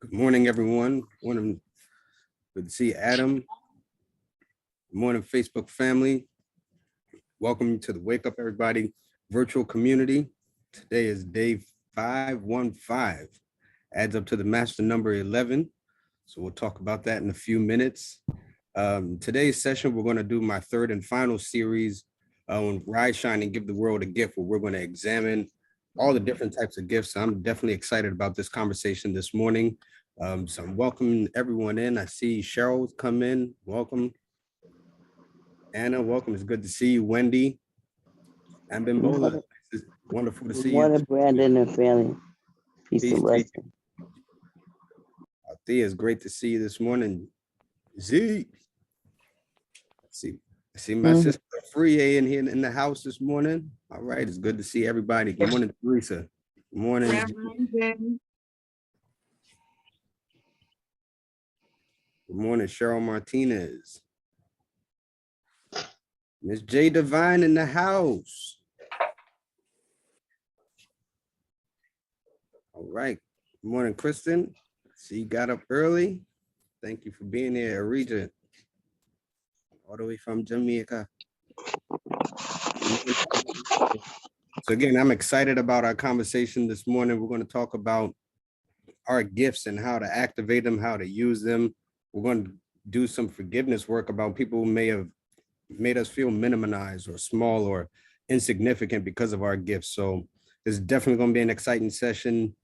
Good morning, everyone. Good to see Adam. Good morning, Facebook family. Welcome to the Wake Up Everybody virtual community. Today is day 515. Adds up to the master number 11. So we'll talk about that in a few minutes. Today's session, we're going to do my third and final series on Rise, Shine, and Give the World a Gift, where we're going to examine all the different types of gifts. I'm definitely excited about this conversation this morning. So I'm welcoming everyone in. I see Cheryl's come in. Welcome. Anna, welcome. It's good to see you. Wendy and Bimbola. It's wonderful to see you. Good morning, Brandon and family. Peace and blessings. Althea, it's great to see you this morning. Z. I see my sister Free in here in the house this morning. All right, it's good to see everybody. Good morning, Teresa. Good morning. Good morning, Cheryl Martinez. Miss J Divine in the house. All right. Good morning, Kristen. See you got up early. Thank you for being here, Regent. All the way from Jamaica. So again, I'm excited about our conversation this morning. We're going to talk about our gifts and how to activate them, how to use them. We're going to do some forgiveness work about people who may have made us feel minimized or small or insignificant because of our gifts. So it's definitely going to be an exciting session.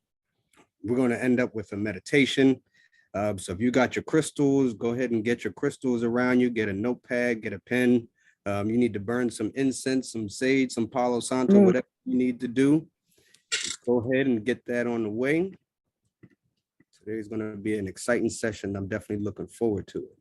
We're going to end up with a meditation. So if you got your crystals, go ahead and get your crystals around you, get a notepad, get a pen. You need to burn some incense, some sage, some Palo Santo, whatever you need to do. Just go ahead and get that on the way. Today's going to be an exciting session. I'm definitely looking forward to it.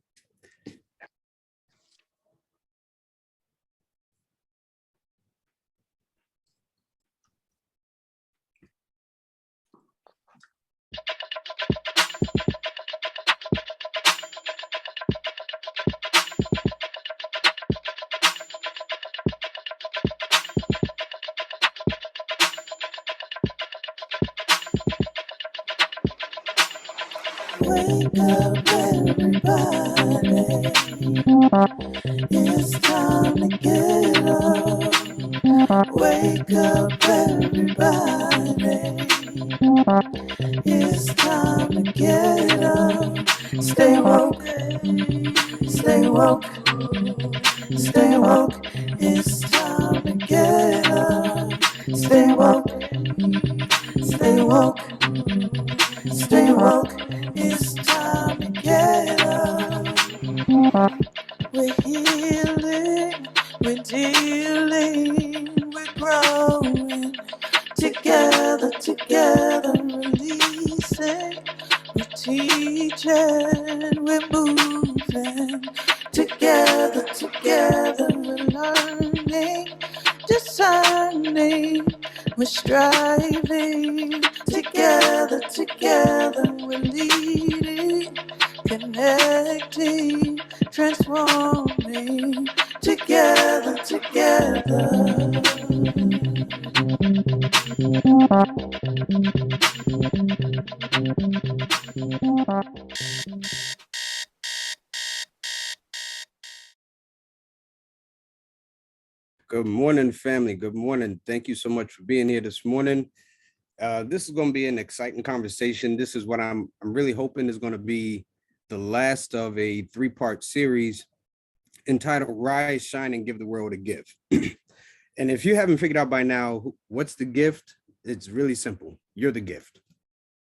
Wake up, everybody. It's time to get up. Wake up, everybody. It's time to get up. Stay woke, stay woke, stay woke. It's time to get up. Stay woke, stay woke, stay woke. It's time to get up. We're healing, we're dealing, we're growing. Together, together, releasing. We're teaching, we're moving. Together, together, we're learning, discerning. We're striving. Together, together, we're leading, connecting, transforming. Together, together. Good morning, family. Good morning. Thank you so much for being here this morning. This is going to be an exciting conversation. This is what I'm really hoping is going to be the last of a 3-part series entitled Rise, Shine, and Give the World a Gift. And if you haven't figured out by now, what's the gift? It's really simple. You're the gift.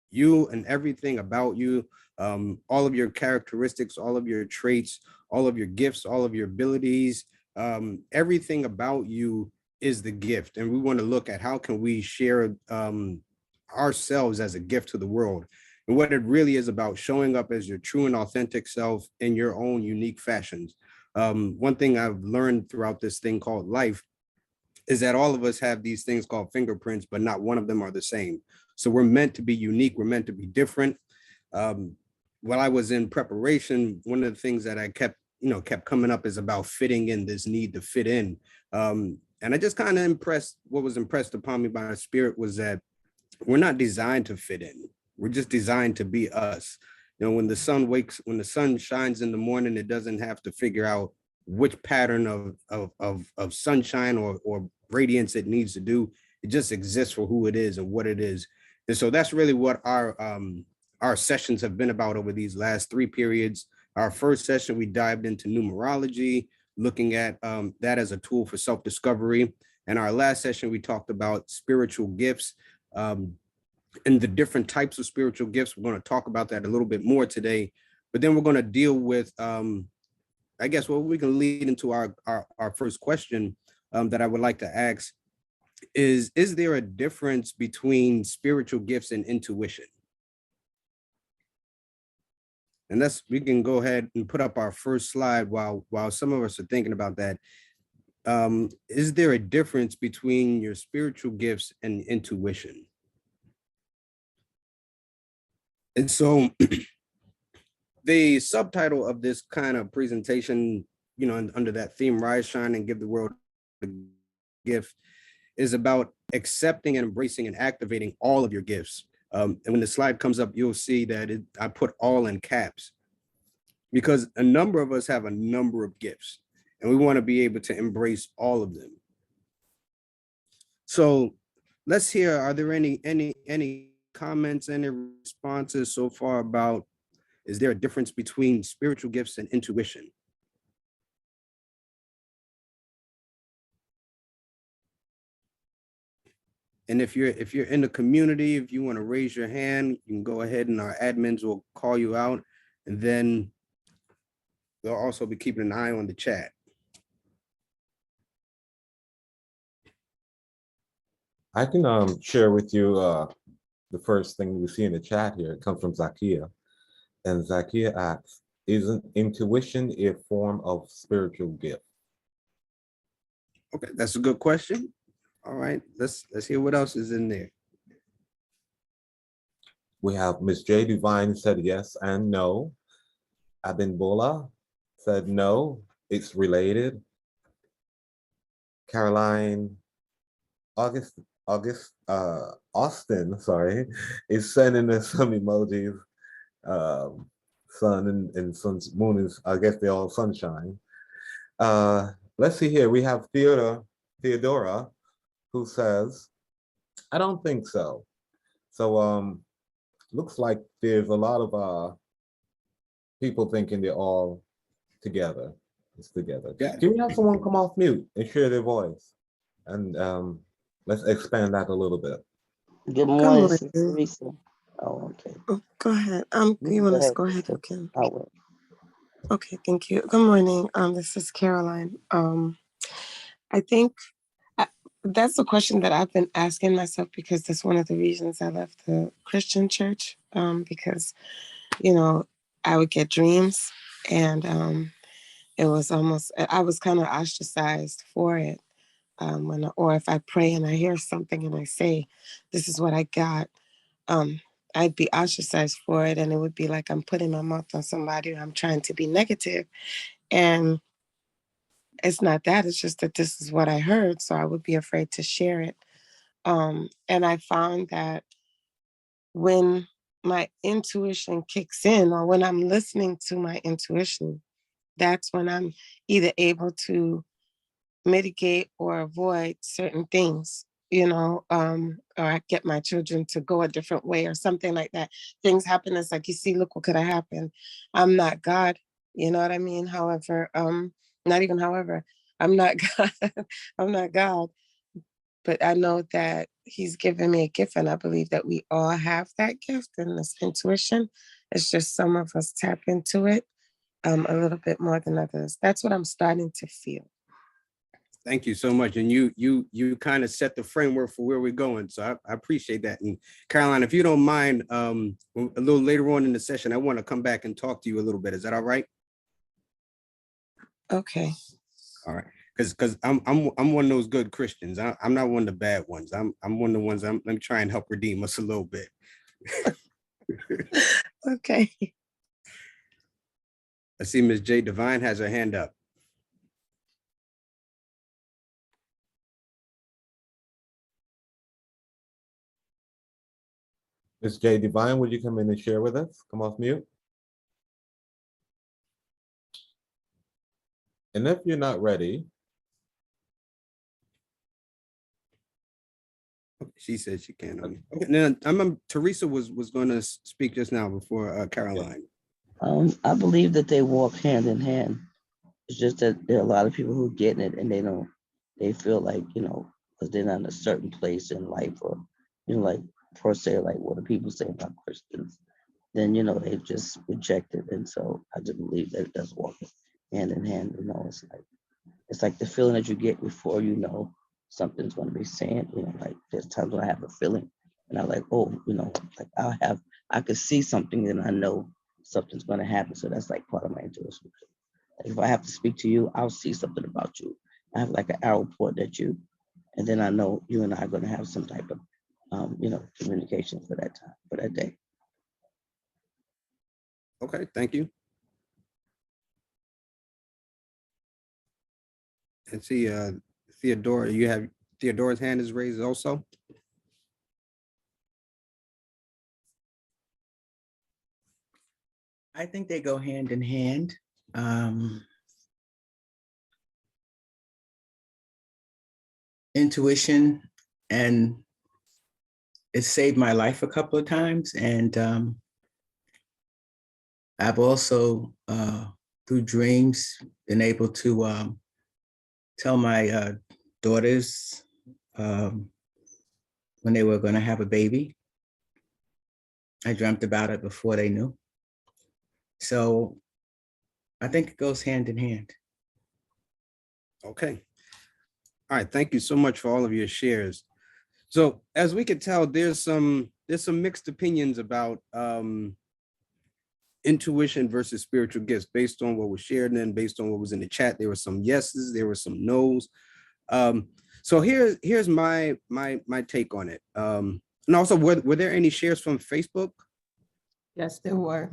You and everything about you, all of your characteristics, all of your traits, all of your gifts, all of your abilities, everything about you is the gift. And we want to look at how can we share ourselves as a gift to the world, and what it really is about showing up as your true and authentic self in your own unique fashions. One thing I've learned throughout this thing called life is that all of us have these things called fingerprints, but not one of them are the same. So we're meant to be unique. We're meant to be different. While I was in preparation, one of the things that I kept coming up is about fitting in, this need to fit in. And I just kind of what was impressed upon me by the spirit was that we're not designed to fit in. We're just designed to be us. You know, when the sun shines in the morning, it doesn't have to figure out which pattern of sunshine or radiance it needs to do. It just exists for who it is and what it is. And so that's really what our sessions have been about over these last 3 periods. Our first session, we dived into numerology, looking at that as a tool for self-discovery. And our last session, we talked about spiritual gifts and the different types of spiritual gifts. We're going to talk about that a little bit more today, but then we're going to deal with, I guess, well, we can lead into our first question that I would like to ask is there a difference between spiritual gifts and intuition? And we can go ahead and put up our first slide while some of us are thinking about that. Is there a difference between your spiritual gifts and intuition? And so the subtitle of this kind of presentation, you know, under that theme, Rise, Shine, and Give the World a Gift, is about accepting and embracing and activating all of your gifts. And when the slide comes up, you'll see that I put all in caps because a number of us have a number of gifts and we want to be able to embrace all of them. So let's hear, are there any comments, any responses so far about, is there a difference between spiritual gifts and intuition? And if you're in the community, if you want to raise your hand, you can go ahead and our admins will call you out, and then they'll also be keeping an eye on the chat. I can share with you the first thing we see in the chat here. It comes from Zakia, and Zakia asks, "Isn't intuition a form of spiritual gift?" Okay, that's a good question. All right, let's hear what else is in there. We have Miss J Divine said yes and no. Abimbola said no, it's related. Caroline Austin, sorry, is sending us some emojis. Sun and sun's moon is, I guess they're all sunshine. Let's see here. We have Theodora, who says, "I don't think so." So looks like there's a lot of people thinking they're all together. It's together. Yeah. Can we have someone come off mute and share their voice? And let's expand that a little bit. Good morning, Sister Teresa. Oh, okay. Oh, go ahead. You want to go ahead, you can. I will. Okay, thank you. Good morning. This is Caroline. I think that's the question that I've been asking myself because that's one of the reasons I left the Christian church. Because, you know, I would get dreams and it was almost, I was kind of ostracized for it. Or if I pray and I hear something and I say, this is what I got, I'd be ostracized for it. And it would be like I'm putting my mouth on somebody or I'm trying to be negative. And it's not that, it's just that this is what I heard. So I would be afraid to share it. And I found that when my intuition kicks in or when I'm listening to my intuition, that's when I'm either able to mitigate or avoid certain things, or I get my children to go a different way or something like that. Things happen. It's like, you see, look, what could have happened? I'm not God. You know what I mean? However, not even however, I'm not God. I'm not God. But I know that he's given me a gift and I believe that we all have that gift and this intuition. It's just some of us tap into it a little bit more than others. That's what I'm starting to feel. Thank you so much. And you kind of set the framework for where we're going. So I appreciate that. And Caroline, if you don't mind, a little later on in the session, I want to come back and talk to you a little bit. Is that all right? Okay. All right. Because I'm one of those good Christians. I'm not one of the bad ones. I'm one of the ones. Let me try and help redeem us a little bit. Okay. I see Ms. J Divine has her hand up. Ms. J. Divine, would you come in and share with us? Come off mute. And if you're not ready, She said she can't. Okay, now Teresa was going to speak just now before Caroline. I believe that they walk hand in hand. It's just that there are a lot of people who get it and they feel like, because they're not in a certain place in life, or, like per se, like what do people say about Christians, then, they just reject it. And so I just believe that it does walk hand in hand. It's like the feeling that you get before something's going to be saying, like there's times when I have a feeling and I'm like, oh, like I could see something and I know something's going to happen. So that's like part of my intuition. Like if I have to speak to you, I'll see something about you. I have like an arrow point at you, and then I know you and I are going to have some type of, communication for that time, for that day. Okay, thank you. And see, Theodora, you have Theodora's hand is raised also. I think they go hand in hand. Intuition, and it saved my life a couple of times. And I've also, through dreams, been able to tell my daughters when they were going to have a baby. I dreamt about it before they knew. So I think it goes hand in hand. Okay. All right. Thank you so much for all of your shares. So as we could tell, there's some mixed opinions about intuition versus spiritual gifts based on what was shared, and then based on what was in the chat. There were some yeses, there were some no's. So here's my take on it. And also, were there any shares from Facebook? Yes, there were.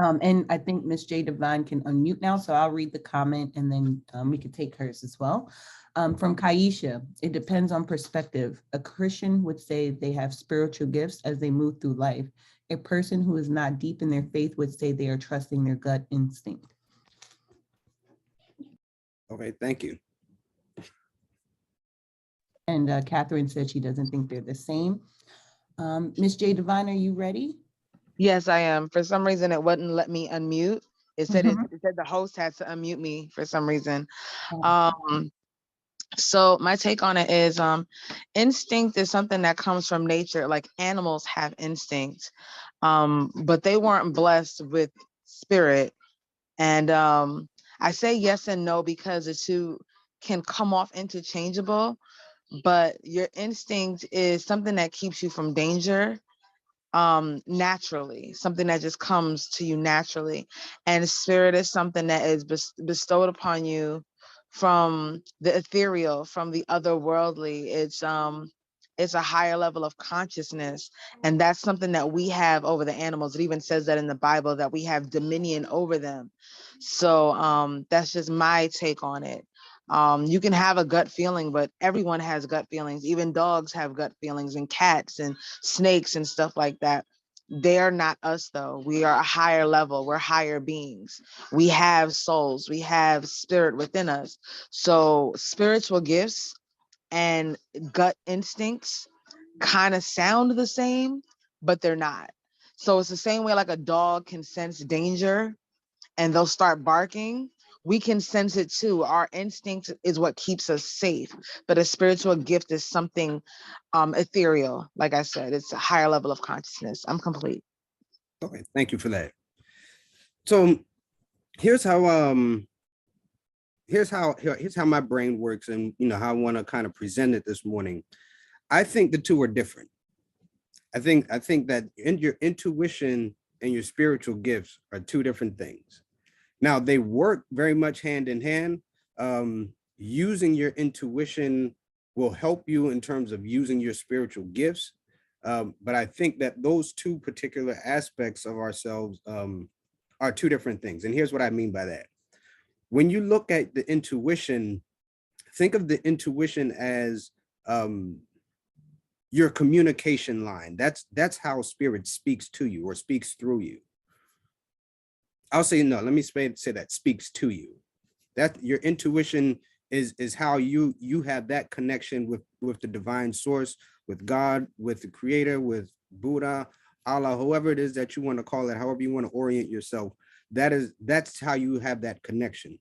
And I think Miss J. Divine can unmute now, so I'll read the comment and then we could take hers as well. From Kaisha, it depends on perspective. A Christian would say they have spiritual gifts as they move through life. A person who is not deep in their faith would say they are trusting their gut instinct. Okay, thank you. And Catherine said she doesn't think they're the same. Miss J. Divine, are you ready? Yes, I am. For some reason, it wouldn't let me unmute. It said it said the host had to unmute me for some reason. So my take on it is instinct is something that comes from nature. Like animals have instinct, but they weren't blessed with spirit. And I say yes and no because the two can come off interchangeable, but your instinct is something that keeps you from danger naturally, something that just comes to you naturally. And spirit is something that is bestowed upon you from the ethereal, from the otherworldly. It's a higher level of consciousness, and that's something that we have over the animals. It even says that in the Bible, that we have dominion over them. So that's just my take on it. You can have a gut feeling, but everyone has gut feelings. Even dogs have gut feelings, and cats and snakes and stuff like that. They're not us though. We are a higher level. We're higher beings. We have souls. We have spirit within us. So spiritual gifts and gut instincts kind of sound the same, but they're not. So it's the same way like a dog can sense danger and they'll start barking. We can sense it too. Our instinct is what keeps us safe, but a spiritual gift is something ethereal. Like I said, it's a higher level of consciousness. I'm complete. Okay, thank you for that. So here's how my brain works, and how I want to kind of present it this morning. I think the two are different. I think that your intuition and your spiritual gifts are two different things. Now, they work very much hand in hand. Using your intuition will help you in terms of using your spiritual gifts. But I think that those two particular aspects of ourselves are two different things. And here's what I mean by that. When you look at the intuition, think of the intuition as your communication line. That's how spirit speaks to you or speaks through you. I'll say, no, let me say that speaks to you. That your intuition is how you have that connection with the divine source, with God, with the creator, with Buddha, Allah, whoever it is that you want to call it, however you want to orient yourself. That's how you have that connection.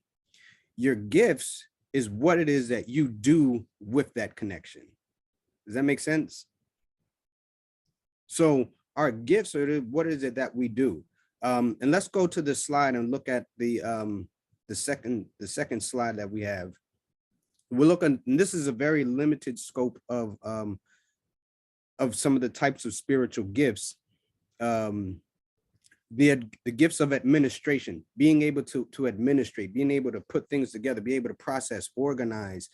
Your gifts is what it is that you do with that connection. Does that make sense? So our gifts are what is it that we do? And let's go to the slide and look at the second slide that we have. We're looking, and this is a very limited scope of some of the types of spiritual gifts. The gifts of administration, being able to administrate, being able to put things together, be able to process, organize.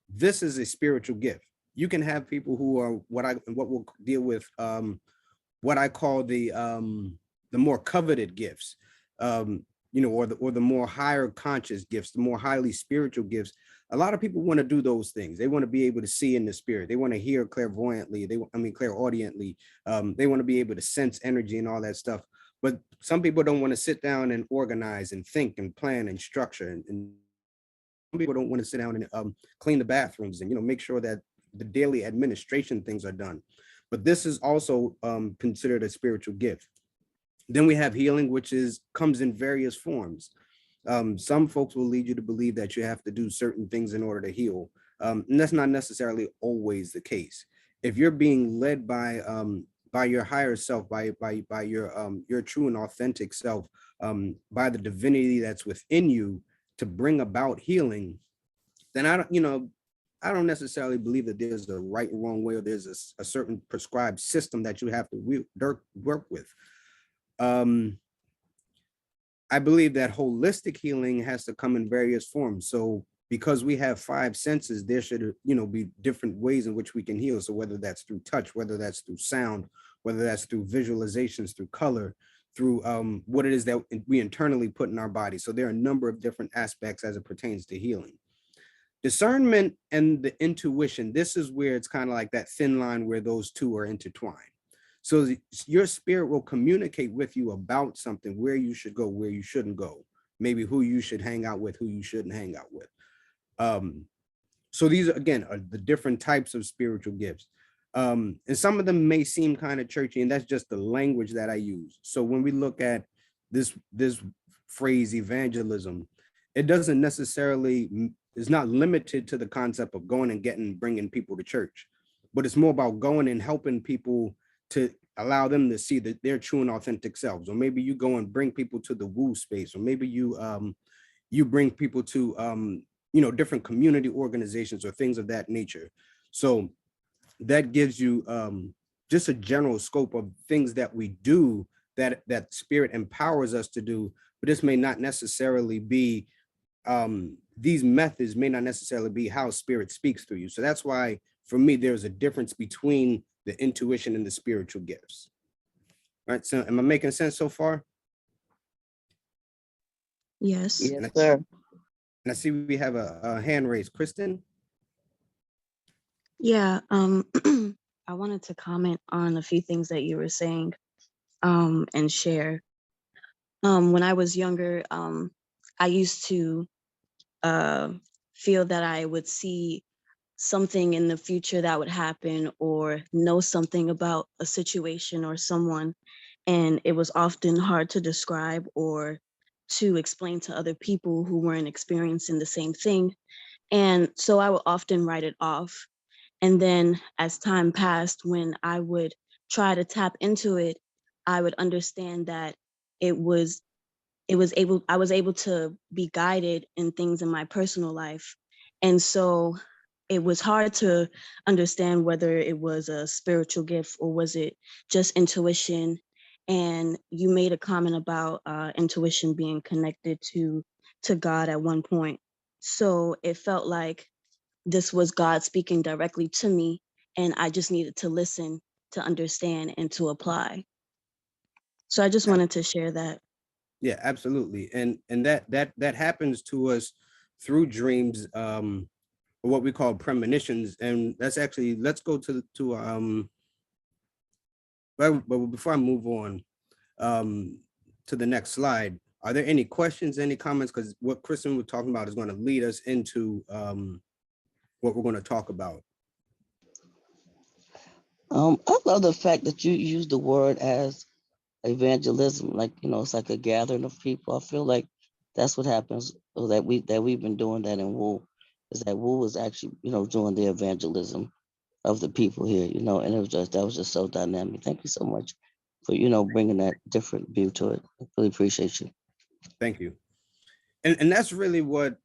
This is a spiritual gift. You can have people who are what we'll deal with, what I call the more coveted gifts, or the more higher conscious gifts, the more highly spiritual gifts. A lot of people want to do those things. They want to be able to see in the spirit. They want to hear clairvoyantly. Clairaudiently. They want to be able to sense energy and all that stuff. But some people don't want to sit down and organize and think and plan and structure. And some people don't want to sit down and clean the bathrooms and make sure that the daily administration things are done. But this is also considered a spiritual gift. Then we have healing, which comes in various forms. Some folks will lead you to believe that you have to do certain things in order to heal. And that's not necessarily always the case. If you're being led by your higher self, by your true and authentic self, by the divinity that's within you to bring about healing, then I don't necessarily believe that there's a right and wrong way, or there's a certain prescribed system that you have to work with. I believe that holistic healing has to come in various forms. So because we have 5 senses, there should, be different ways in which we can heal. So whether that's through touch, whether that's through sound, whether that's through visualizations, through color, through what it is that we internally put in our body. So there are a number of different aspects as it pertains to healing. Discernment and the intuition, this is where it's kind of like that thin line where those two are intertwined. So your spirit will communicate with you about something, where you should go, where you shouldn't go, maybe who you should hang out with, who you shouldn't hang out with. So these, again, are the different types of spiritual gifts. And some of them may seem kind of churchy, and that's just the language that I use. So when we look at this phrase evangelism, it doesn't necessarily, is not limited to the concept of going and bringing people to church, but it's more about going and helping people to allow them to see that their true and authentic selves. Or maybe you go and bring people to the woo space, or maybe you bring people to different community organizations or things of that nature. So that gives you just a general scope of things that we do that spirit empowers us to do. But this may not necessarily be, these methods may not necessarily be how spirit speaks through you. So that's why, for me, there's a difference between the intuition and the spiritual gifts. All right, so am I making sense so far? Yes. Yes, sir. And I see we have a hand raised. Kristen? Yeah. I wanted to comment on a few things that you were saying and share. When I was younger, I used to feel that I would see something in the future that would happen, or know something about a situation or someone. And it was often hard to describe or to explain to other people who weren't experiencing the same thing. And so I would often write it off. And then as time passed, when I would try to tap into it, I would understand that I was able to be guided in things in my personal life. And so it was hard to understand whether it was a spiritual gift or was it just intuition. And you made a comment about intuition being connected to God at one point. So it felt like this was God speaking directly to me, and I just needed to listen to understand and to apply. So I just wanted to share that. Yeah, absolutely. And that happens to us through dreams, or or what we call premonitions. And that's actually, let's go but before I move on to the next slide, are there any questions, any comments? Because what Kristen was talking about is going to lead us into what we're going to talk about. I love the fact that you use the word as evangelism, like, you know, it's like a gathering of people. I feel like that's what happens, or that we've been doing that in Wu, is that Wu is actually, you know, doing the evangelism of the people here, you know, and that was just so dynamic. Thank you so much for, you know, bringing that different view to it. I really appreciate you. Thank you. And that's really what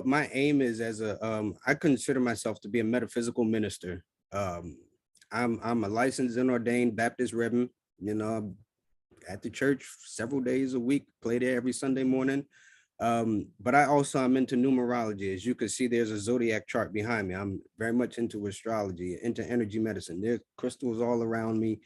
my aim is as a I consider myself to be a metaphysical minister. I'm a licensed and ordained Baptist Reverend, you know, at the church several days a week, play there every Sunday morning. But I'm into numerology. As you can see, there's a zodiac chart behind me. I'm very much into astrology, into energy medicine. There's crystals all around me.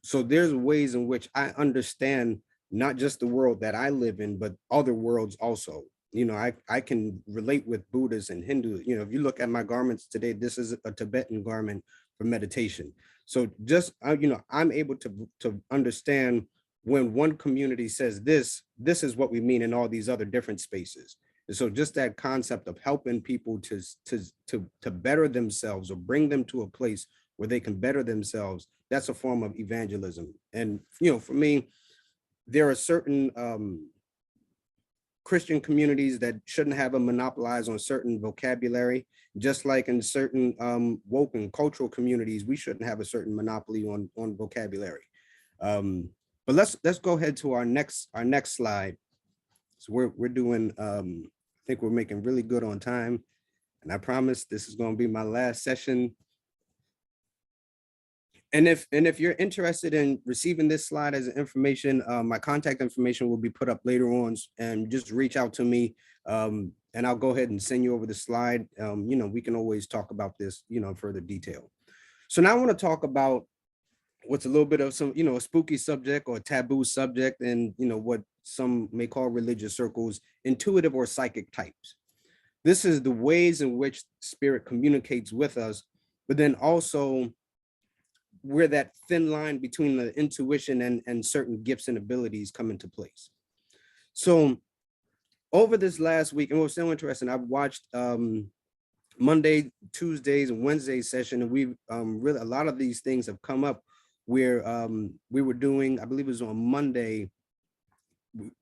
So there's ways in which I understand not just the world that I live in, but other worlds also. You know, I can relate with Buddhists and Hindus. You know, if you look at my garments today, this is a Tibetan garment for meditation. So just, you know, I'm able to understand when one community says this is what we mean in all these other different spaces. And so just that concept of helping people to better themselves or bring them to a place where they can better themselves, that's a form of evangelism. And, you know, for me, there are certain Christian communities that shouldn't have a monopolize on certain vocabulary, just like in certain woke and cultural communities, we shouldn't have a certain monopoly on vocabulary. But let's go ahead to our next slide. So we're doing I think we're making really good on time, and I promise this is going to be my last session. And if you're interested in receiving this slide as information, my contact information will be put up later on, and just reach out to me, and I'll go ahead and send you over the slide. You know, we can always talk about this, you know, in further detail. So now I want to talk about what's a little bit of some, you know, a spooky subject or a taboo subject, and, you know, what some may call religious circles, intuitive or psychic types. This is the ways in which spirit communicates with us, but then also where that thin line between the intuition and certain gifts and abilities come into place. So over this last week, and what's so interesting, I've watched Monday, Tuesdays, and Wednesday session, and we've really, a lot of these things have come up where we were doing, I believe it was on Monday,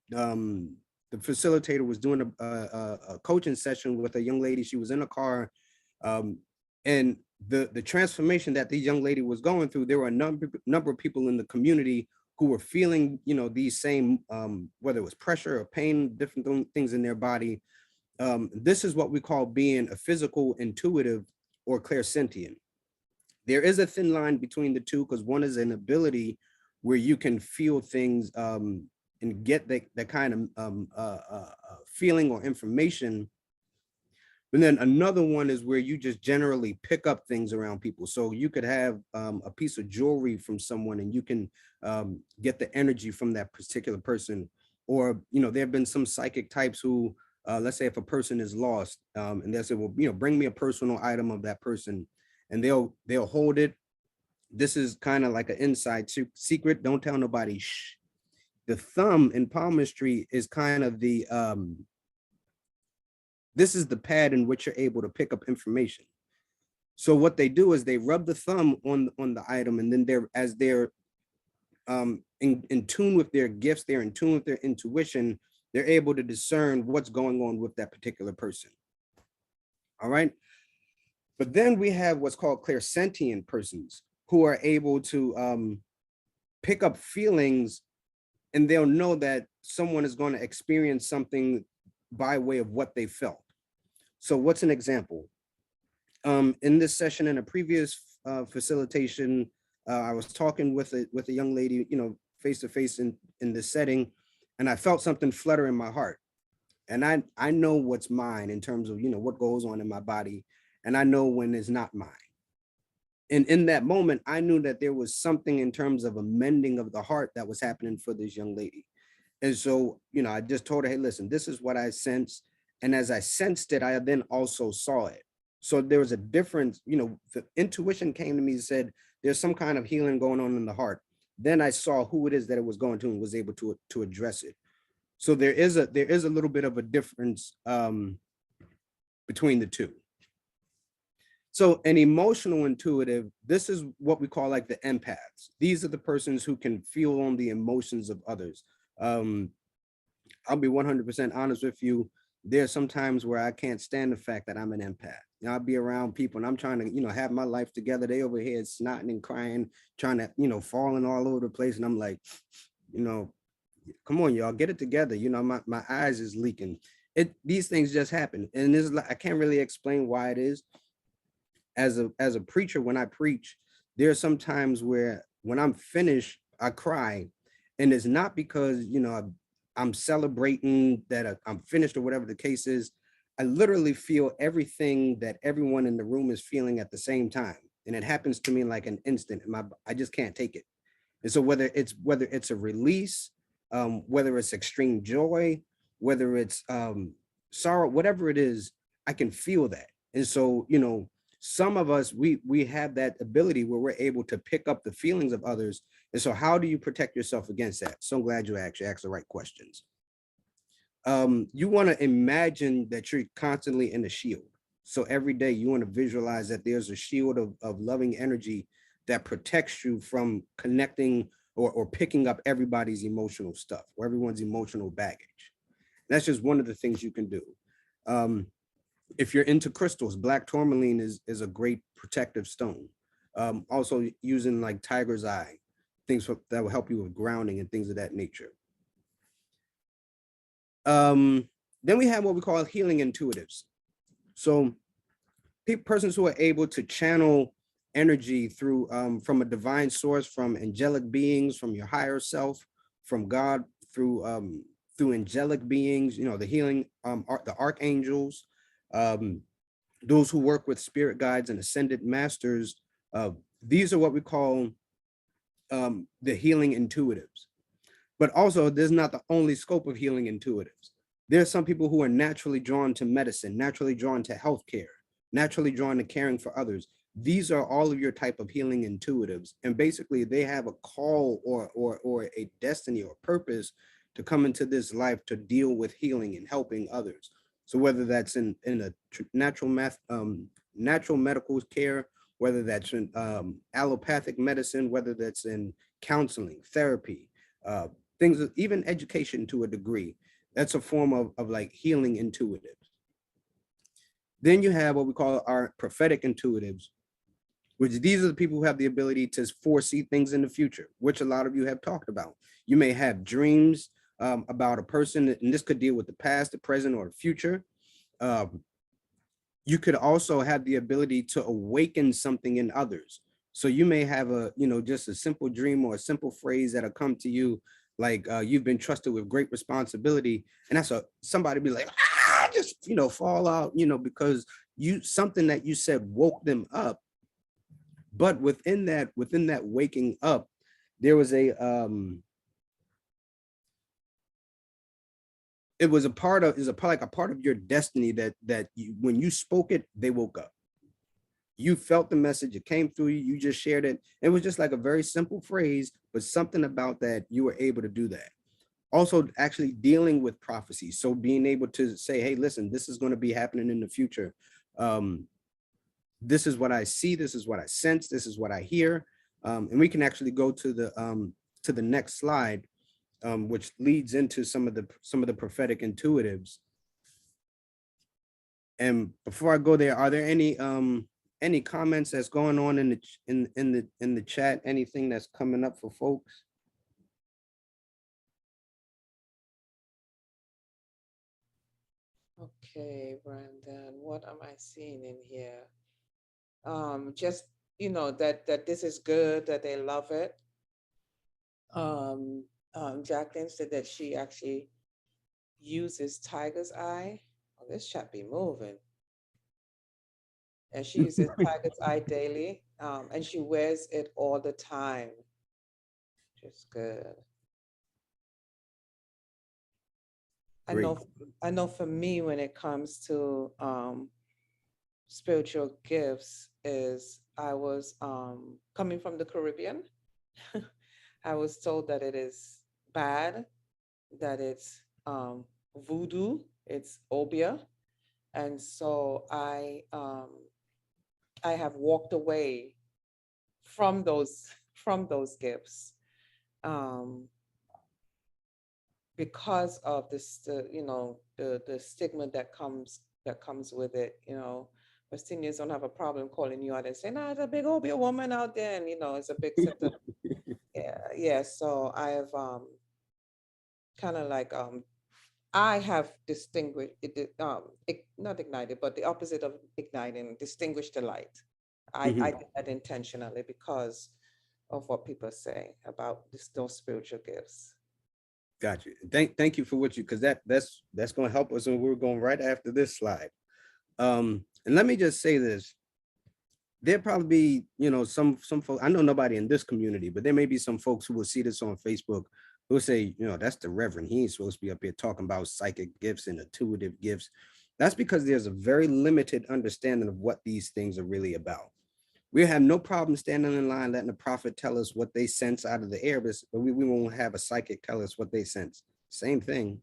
the facilitator was doing a coaching session with a young lady. She was in a car, and the transformation that the young lady was going through, there were a number of people in the community who were feeling, you know, these same, whether it was pressure or pain, different things in their body. This is what we call being a physical intuitive or clairsentient. There is a thin line between the two, because one is an ability where you can feel things and get that kind of feeling or information. And then another one is where you just generally pick up things around people. So you could have a piece of jewelry from someone, and you can get the energy from that particular person. Or, you know, there have been some psychic types who, let's say if a person is lost, and they'll say, well, you know, bring me a personal item of that person, and they'll hold it. This is kind of like an inside secret. Don't tell nobody. Shh. The thumb in palmistry is kind of the this is the pad in which you're able to pick up information. So what they do is they rub the thumb on the item, and then they're in tune with their gifts, they're in tune with their intuition, they're able to discern what's going on with that particular person. All right. But then we have what's called clairsentient persons, who are able to pick up feelings, and they'll know that someone is going to experience something by way of what they felt. So what's an example? In this session, in a previous facilitation, I was talking with a young lady, you know, face to face in this setting, and I felt something flutter in my heart. And I know what's mine in terms of, you know, what goes on in my body, and I know when it's not mine. And in that moment, I knew that there was something in terms of a mending of the heart that was happening for this young lady. And so, you know, I just told her, hey, listen, this is what I sense. And as I sensed it, I then also saw it. So there was a difference, the intuition came to me and said, there's some kind of healing going on in the heart. Then I saw who it is that it was going to and was able to address it. So there is a little bit of a difference between the two. So an emotional intuitive, this is what we call like the empaths. These are the persons who can feel on the emotions of others. I'll be 100% honest with you. There's some times where I can't stand the fact that I'm an empath. I'll be around people and I'm trying to, have my life together. They over here snotting and crying, trying to, falling all over the place. And I'm like, come on, y'all, get it together. My eyes is leaking. These things just happen. And this is like, I can't really explain why it is. As a preacher, when I preach, there are some times where when I'm finished, I cry. And it's not because, I'm celebrating that I'm finished or whatever the case is. I literally feel everything that everyone in the room is feeling at the same time. And it happens to me in like an instant. I just can't take it. And so whether it's a release, whether it's extreme joy, whether it's sorrow, whatever it is, I can feel that. And so, some of us, we have that ability where we're able to pick up the feelings of others. And so how do you protect yourself against that? So I'm glad you actually asked the right questions. You want to imagine that you're constantly in a shield. So every day you want to visualize that there's a shield of loving energy that protects you from connecting or picking up everybody's emotional stuff or everyone's emotional baggage. That's just one of the things you can do. If you're into crystals, black tourmaline is a great protective stone. Also using like tiger's eye, things that will help you with grounding and things of that nature. Then we have what we call healing intuitives. So persons who are able to channel energy through from a divine source, from angelic beings, from your higher self, from God, through angelic beings, the healing, the archangels, those who work with spirit guides and ascended masters. These are what we call the healing intuitives. But also, there's not the only scope of healing intuitives. There's some people who are naturally drawn to medicine, naturally drawn to healthcare, naturally drawn to caring for others. These are all of your type of healing intuitives. And basically, they have a call or a destiny or purpose to come into this life to deal with healing and helping others. So whether that's in a natural medical care, whether that's in allopathic medicine, whether that's in counseling, therapy, things, even education to a degree, that's a form of like healing intuitives. Then you have what we call our prophetic intuitives, which these are the people who have the ability to foresee things in the future, which a lot of you have talked about. You may have dreams about a person, and this could deal with the past, the present, or the future. You could also have the ability to awaken something in others. So you may have just a simple dream or a simple phrase that'll come to you, like you've been trusted with great responsibility, and that's somebody be like, just fall out, because something that you said woke them up. But within that waking up, there was it was a part of your destiny that you, when you spoke it, they woke up. You felt the message, it came through you, you just shared it. It was just like a very simple phrase, but something about that, you were able to do that. Also, actually dealing with prophecy. So being able to say, hey, listen, this is going to be happening in the future. This is what I see, this is what I sense, this is what I hear. And we can actually go to the next slide, which leads into some of the prophetic intuitives. And before I go there, are there any comments that's going on in the chat? Anything that's coming up for folks? Okay, Brandon, what am I seeing in here? Just, that this is good, that they love it. Jacqueline said that she actually uses tiger's eye. Oh, this chat be moving. And she uses tiger's eye daily, and she wears it all the time. Just good. I Great. know, I know for me, when it comes to spiritual gifts, is I was coming from the Caribbean. I was told that it is bad, that it's voodoo, it's obia. And so I have walked away from those gifts, um, because of this, the stigma that comes with it. West Indians don't have a problem calling you out and saying, "No, there's a big obia woman out there," and it's a big set of, yeah, yeah. So I have kind of like I have distinguished it, not ignited, but the opposite of igniting, distinguished the light. I did that intentionally because of what people say about those spiritual gifts. Got you. Thank you for what you, because that's going to help us, and we're going right after this slide. And let me just say this. There'll probably be, some folks, I know nobody in this community, but there may be some folks who will see this on Facebook who will say, that's the Reverend. He ain't supposed to be up here talking about psychic gifts and intuitive gifts. That's because there's a very limited understanding of what these things are really about. We have no problem standing in line, letting the prophet tell us what they sense out of the air, but we won't have a psychic tell us what they sense. Same thing.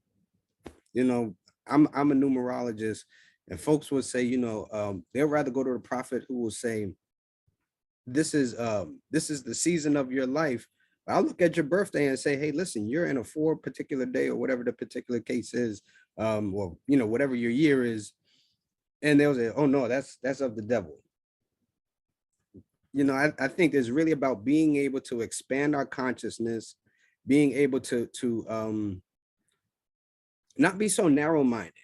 I'm a numerologist, and folks would say, they'd rather go to the prophet who will say, this is the season of your life. I'll look at your birthday and say, hey, listen, you're in a 4 particular day, or whatever the particular case is, or whatever your year is. And they'll say, oh no, that's of the devil. I think it's really about being able to expand our consciousness, being able to not be so narrow-minded.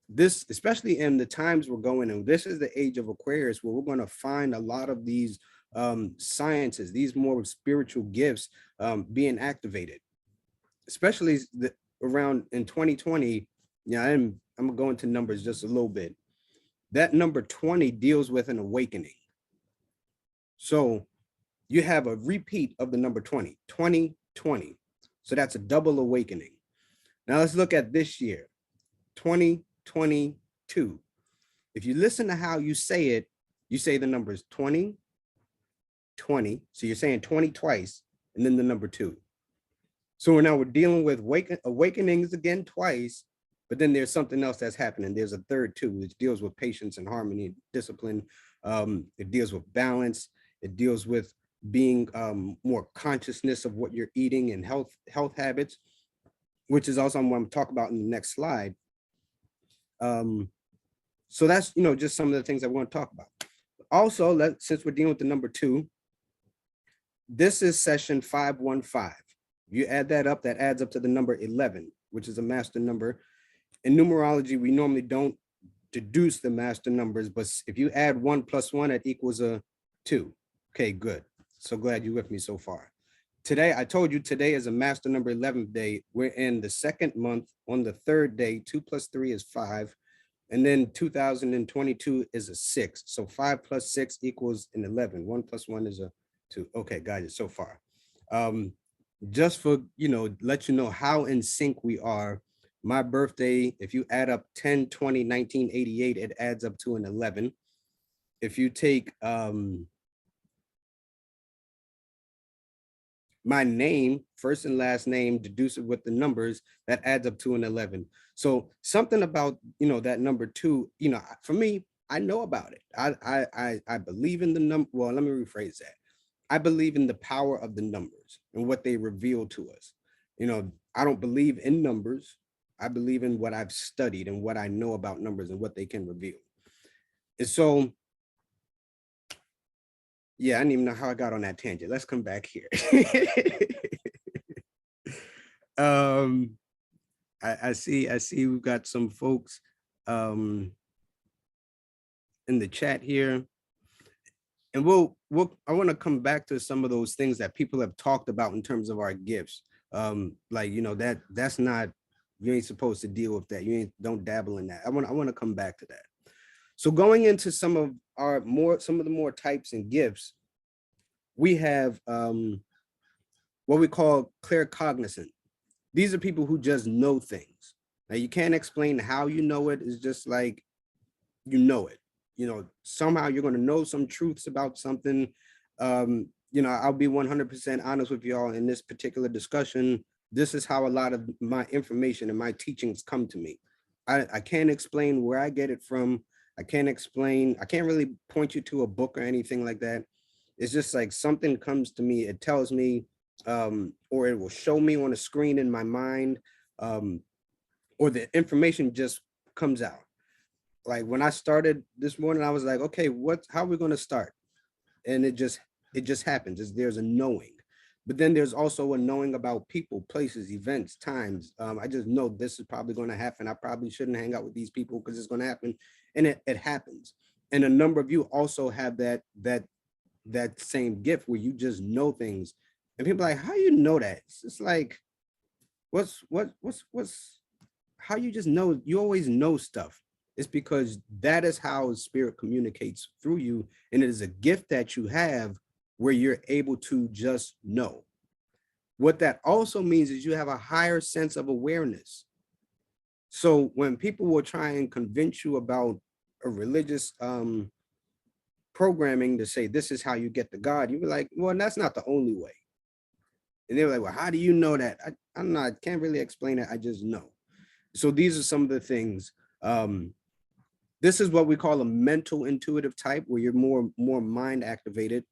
This, especially in the times we're going in, this is the age of Aquarius, where we're going to find a lot of these sciences, these more spiritual gifts being activated, especially around in 2020. I'm gonna go into numbers just a little bit. That number 20 deals with an awakening. So you have a repeat of the number 20, 2020. So that's a double awakening. Now let's look at this year, 2022. If you listen to how you say it, you say the numbers 20, 20. So you're saying 20 twice, and then the number 2. So we're dealing with awakenings again twice, but then there's something else that's happening. There's a third 2, which deals with patience and harmony, discipline. It deals with balance. It deals with being more consciousness of what you're eating and health habits, which is also what I'm going to talk about in the next slide. So that's, just some of the things I want to talk about. Also, since we're dealing with the number 2, this is session 515. You add that up, that adds up to the number 11, which is a master number. In numerology, we normally don't deduce the master numbers, but if you add 1 + 1, it equals a 2. Okay, good. So glad you're with me so far. Today, I told you today is a master number 11th day. We're in the 2nd month on the 3rd day. 2 + 3 is 5. And then 2022 is a 6. So 5 + 6 equals an 11. 1 + 1 is a 2. Okay, got it so far. Just for, let you know how in sync we are. My birthday, if you add up 10/20/1988, it adds up to an 11. If you take my name, first and last name, deduce it with the numbers, that adds up to an 11. So something about, that number 2, for me, I know about it. I believe in the number. Well, let me rephrase that. I believe in the power of the numbers and what they reveal to us. I don't believe in numbers. I believe in what I've studied and what I know about numbers and what they can reveal. And so, yeah, I don't even know how I got on that tangent. Let's come back here. I see we've got some folks in the chat here. And I want to come back to some of those things that people have talked about in terms of our gifts. Like, that's not, you ain't supposed to deal with that. Don't dabble in that. I want to come back to that. So going into some of the more types and gifts, we have what we call claircognizant. These are people who just know things. Now you can't explain how you know it. It's just like you know it. You know, somehow you're going to know some truths about something. You know, I'll be 100% honest with y'all in this particular discussion. This is how a lot of my information and my teachings come to me. I can't explain where I get it from. I can't really point you to a book or anything like that. It's just like something comes to me, it tells me, or it will show me on a screen in my mind, um, or the information just comes out. Like when I started this morning, I was like, okay, how are we going to start? And it just happens. There's a knowing, but then there's also a knowing about people, places, events, times. I just know this is probably going to happen. I probably shouldn't hang out with these people because it's going to happen, and it happens. And a number of you also have that same gift where you just know things, and people are like, how you know that? It's just like, what's how you just know? You always know stuff. It's because that is how spirit communicates through you. And it is a gift that you have where you're able to just know. What that also means is you have a higher sense of awareness. So when people will try and convince you about a religious programming to say, this is how you get to God, you be like, well, that's not the only way. And they're like, well, how do you know that? I can't really explain it. I just know. So these are some of the things. This is what we call a mental intuitive type, where you're more mind activated.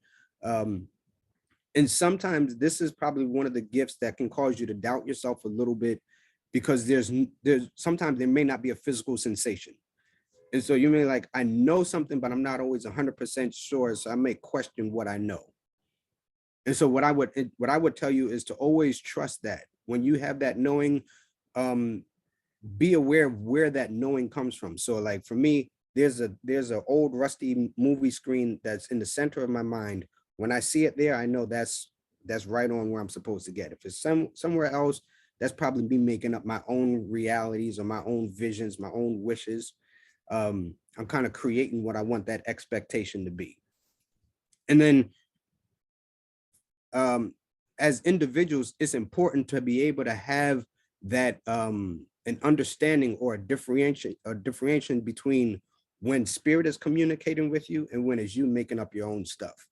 And sometimes this is probably one of the gifts that can cause you to doubt yourself a little bit, because there's sometimes there may not be a physical sensation. And so you may like, I know something, but I'm not always 100% sure. So I may question what I know. And so what I would tell you is to always trust that when you have that knowing, be aware of where that knowing comes from. So like for me, there's a old rusty movie screen that's in the center of my mind. When I see it there, I know that's right on where I'm supposed to get. If it's somewhere else, that's probably me making up my own realities or my own visions, my own wishes. I'm kind of creating what I want that expectation to be. And then as individuals, it's important to be able to have that an understanding or a differentiation between when spirit is communicating with you and when it's you making up your own stuff.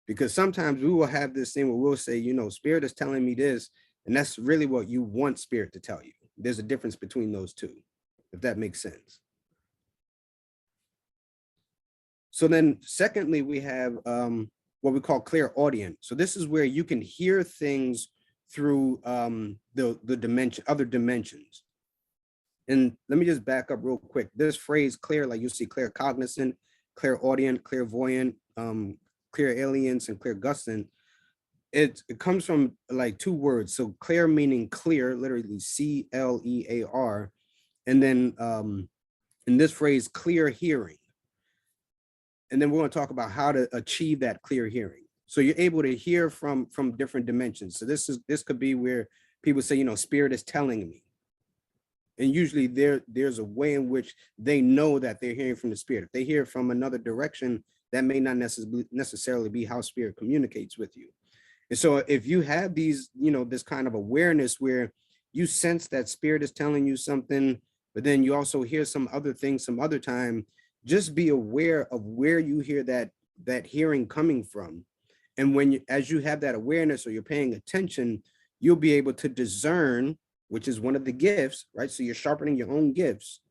Because sometimes we will have this thing where we'll say, you know, spirit is telling me this, and that's really what you want spirit to tell you. There's a difference between those two, if that makes sense. So then secondly, we have what we call clairaudient. So this is where you can hear things through the dimension, other dimensions. And let me just back up real quick. This phrase clear, like you see claircognizant, clairaudient, clairvoyant, clairalience, and clairgustant. It comes from like two words. So clear meaning clear, literally C-L-E-A-R. And then in this phrase, clear hearing. And then we're going to talk about how to achieve that clear hearing. So you're able to hear from different dimensions. So this could be where people say, you know, spirit is telling me. And usually there's a way in which they know that they're hearing from the spirit. If they hear from another direction, that may not necessarily be how spirit communicates with you. And so if you have these, you know, this kind of awareness where you sense that spirit is telling you something, but then you also hear some other things some other time, just be aware of where you hear that hearing coming from. And when as you have that awareness or you're paying attention, you'll be able to discern, which is one of the gifts, right? So you're sharpening your own gifts.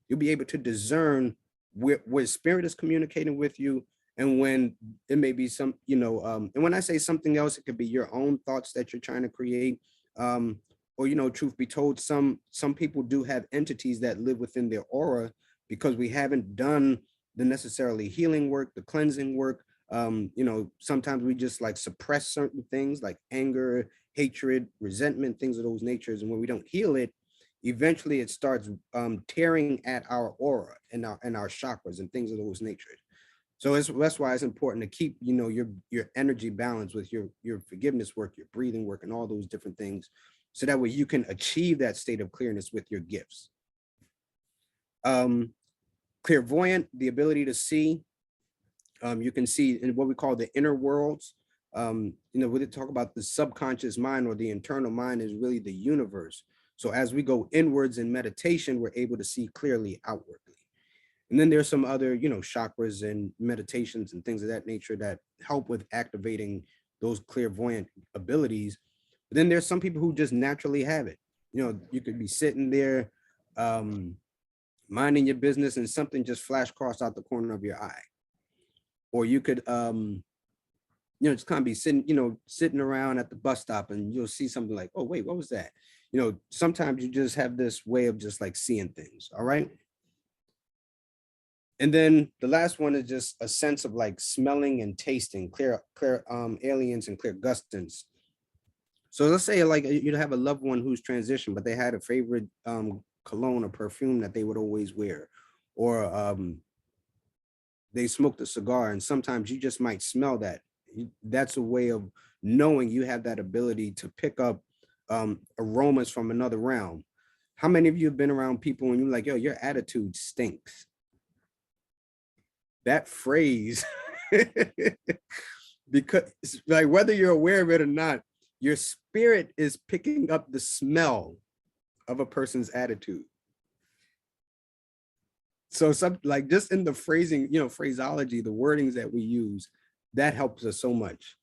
You'll be able to discern where spirit is communicating with you, and when it may be some, you know, and when I say something else, it could be your own thoughts that you're trying to create. Or, you know, truth be told, some people do have entities that live within their aura, because we haven't done the necessarily healing work, the cleansing work. You know, sometimes we just like suppress certain things like anger, hatred, resentment, things of those natures. And when we don't heal it, eventually it starts tearing at our aura and our chakras and things of those natures. So that's why it's important to keep, you know, your energy balance with your forgiveness work, your breathing work, and all those different things. So that way you can achieve that state of clearness with your gifts. Clairvoyant, the ability to see. You can see in what we call the inner worlds. You know, when they talk about the subconscious mind or the internal mind is really the universe. So as we go inwards in meditation, we're able to see clearly outwardly. And then there's some other, chakras and meditations and things of that nature that help with activating those clairvoyant abilities. But then there's some people who just naturally have it. You could be sitting there, minding your business, and something just flash across out the corner of your eye. Or you could, just kind of be sitting around at the bus stop, and you'll see something like, oh, wait, what was that? Sometimes you just have this way of just like seeing things. All right. And then the last one is just a sense of like smelling and tasting, clear aliens and clear gustings. So let's say like you'd have a loved one who's transitioned, but they had a favorite cologne or perfume that they would always wear, or they smoked a cigar, and sometimes you just might smell that. That's a way of knowing you have that ability to pick up aromas from another realm. How many of you have been around people and you're like, yo, your attitude stinks? That phrase, because like whether you're aware of it or not, your spirit is picking up the smell of a person's attitude. So like just in the phrasing, phraseology, the wordings that we use, that helps us so much.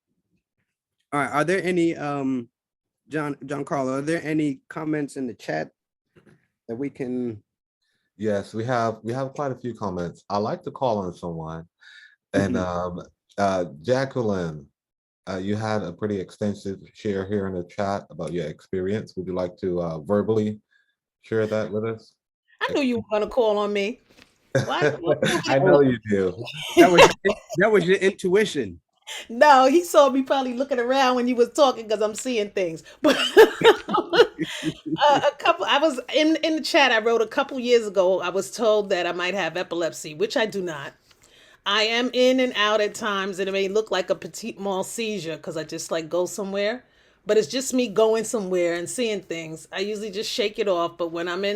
All right, are there any Giancarlo, are there any comments in the chat that we can? Yes, we have quite a few comments. I like to call on someone. And Jacqueline, you had a pretty extensive share here in the chat about your experience. Would you like to verbally share that with us? I knew you were gonna call on me. Why? I know you do. That was your intuition. No, he saw me probably looking around when you was talking because I'm seeing things. But I was in the chat. I wrote a couple years ago. I was told that I might have epilepsy, which I do not. I am in and out at times, and it may look like a petit mal seizure because I just like go somewhere. But it's just me going somewhere and seeing things. I usually just shake it off. But when I'm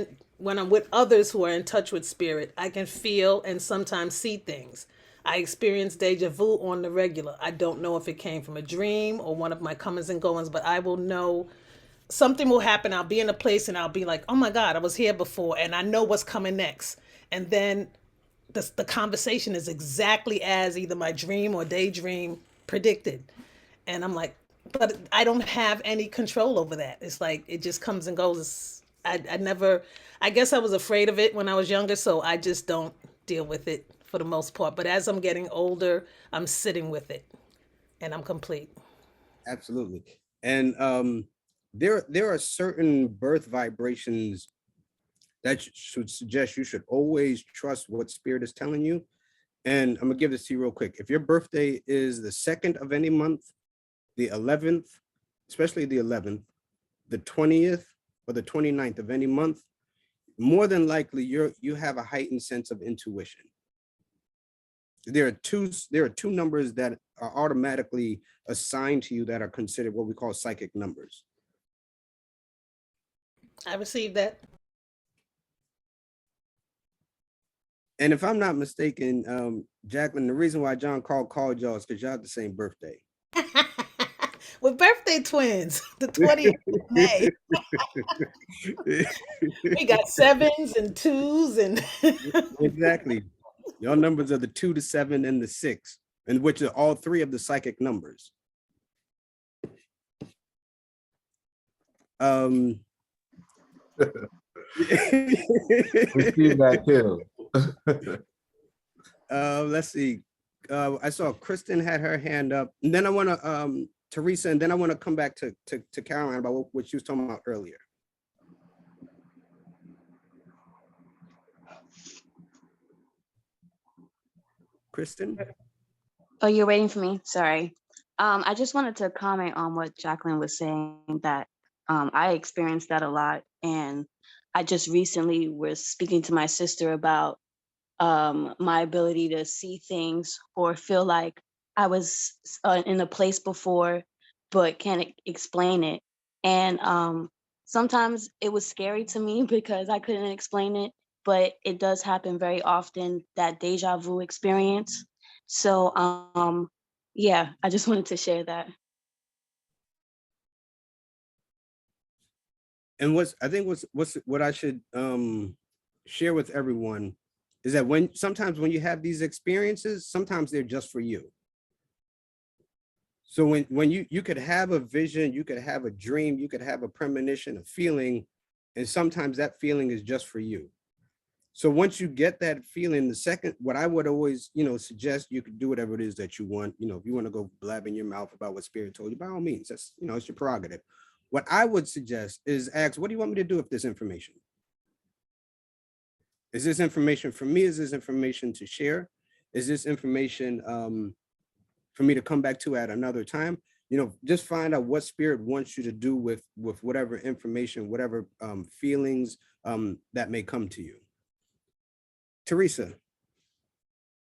with others who are in touch with spirit, I can feel and sometimes see things. I experience deja vu on the regular. I don't know if it came from a dream or one of my comings and goings, but I will know something will happen. I'll be in a place and I'll be like, oh my God, I was here before and I know what's coming next. And then the conversation is exactly as either my dream or daydream predicted. And I'm like, but I don't have any control over that. It's like, it just comes and goes. I guess I was afraid of it when I was younger, so I just don't deal with it for the most part. But as I'm getting older, I'm sitting with it and I'm complete. Absolutely. And there are certain birth vibrations that should suggest you should always trust what spirit is telling you. And I'm gonna give this to you real quick. If your birthday is the 2nd of any month, the 11th, especially the 11th, the 20th, or the 29th of any month, more than likely you have a heightened sense of intuition. There are two numbers that are automatically assigned to you that are considered what we call psychic numbers. I received that. And if I'm not mistaken, Jacqueline, the reason why John called y'all is because y'all have the same birthday. We're birthday twins, the 20th of May. We got 7s and 2s and Exactly. Your numbers are the 2, the 7, and the 6, and which are all 3 of the psychic numbers. We see that too. Let's see. I saw Kristen had her hand up, and then I want to Teresa, and then I want to come back to Caroline about what she was talking about earlier. Kristen? Oh, you're waiting for me? Sorry. I just wanted to comment on what Jacqueline was saying, that I experienced that a lot. And I just recently was speaking to my sister about my ability to see things or feel like I was in a place before, but can't explain it. And sometimes it was scary to me because I couldn't explain it, but it does happen very often, that deja vu experience. So yeah, I just wanted to share that. And what I should share with everyone is that sometimes when you have these experiences, sometimes they're just for you. So when you could have a vision, you could have a dream, you could have a premonition, a feeling, and sometimes that feeling is just for you. So once you get that feeling, what I would always, suggest, you could do whatever it is that you want. If you want to go blab in your mouth about what spirit told you, by all means, that's, it's your prerogative. What I would suggest is ask, what do you want me to do with this information? Is this information for me? Is this information to share? Is this information for me to come back to at another time? Just find out what spirit wants you to do with whatever information, whatever feelings that may come to you. Teresa.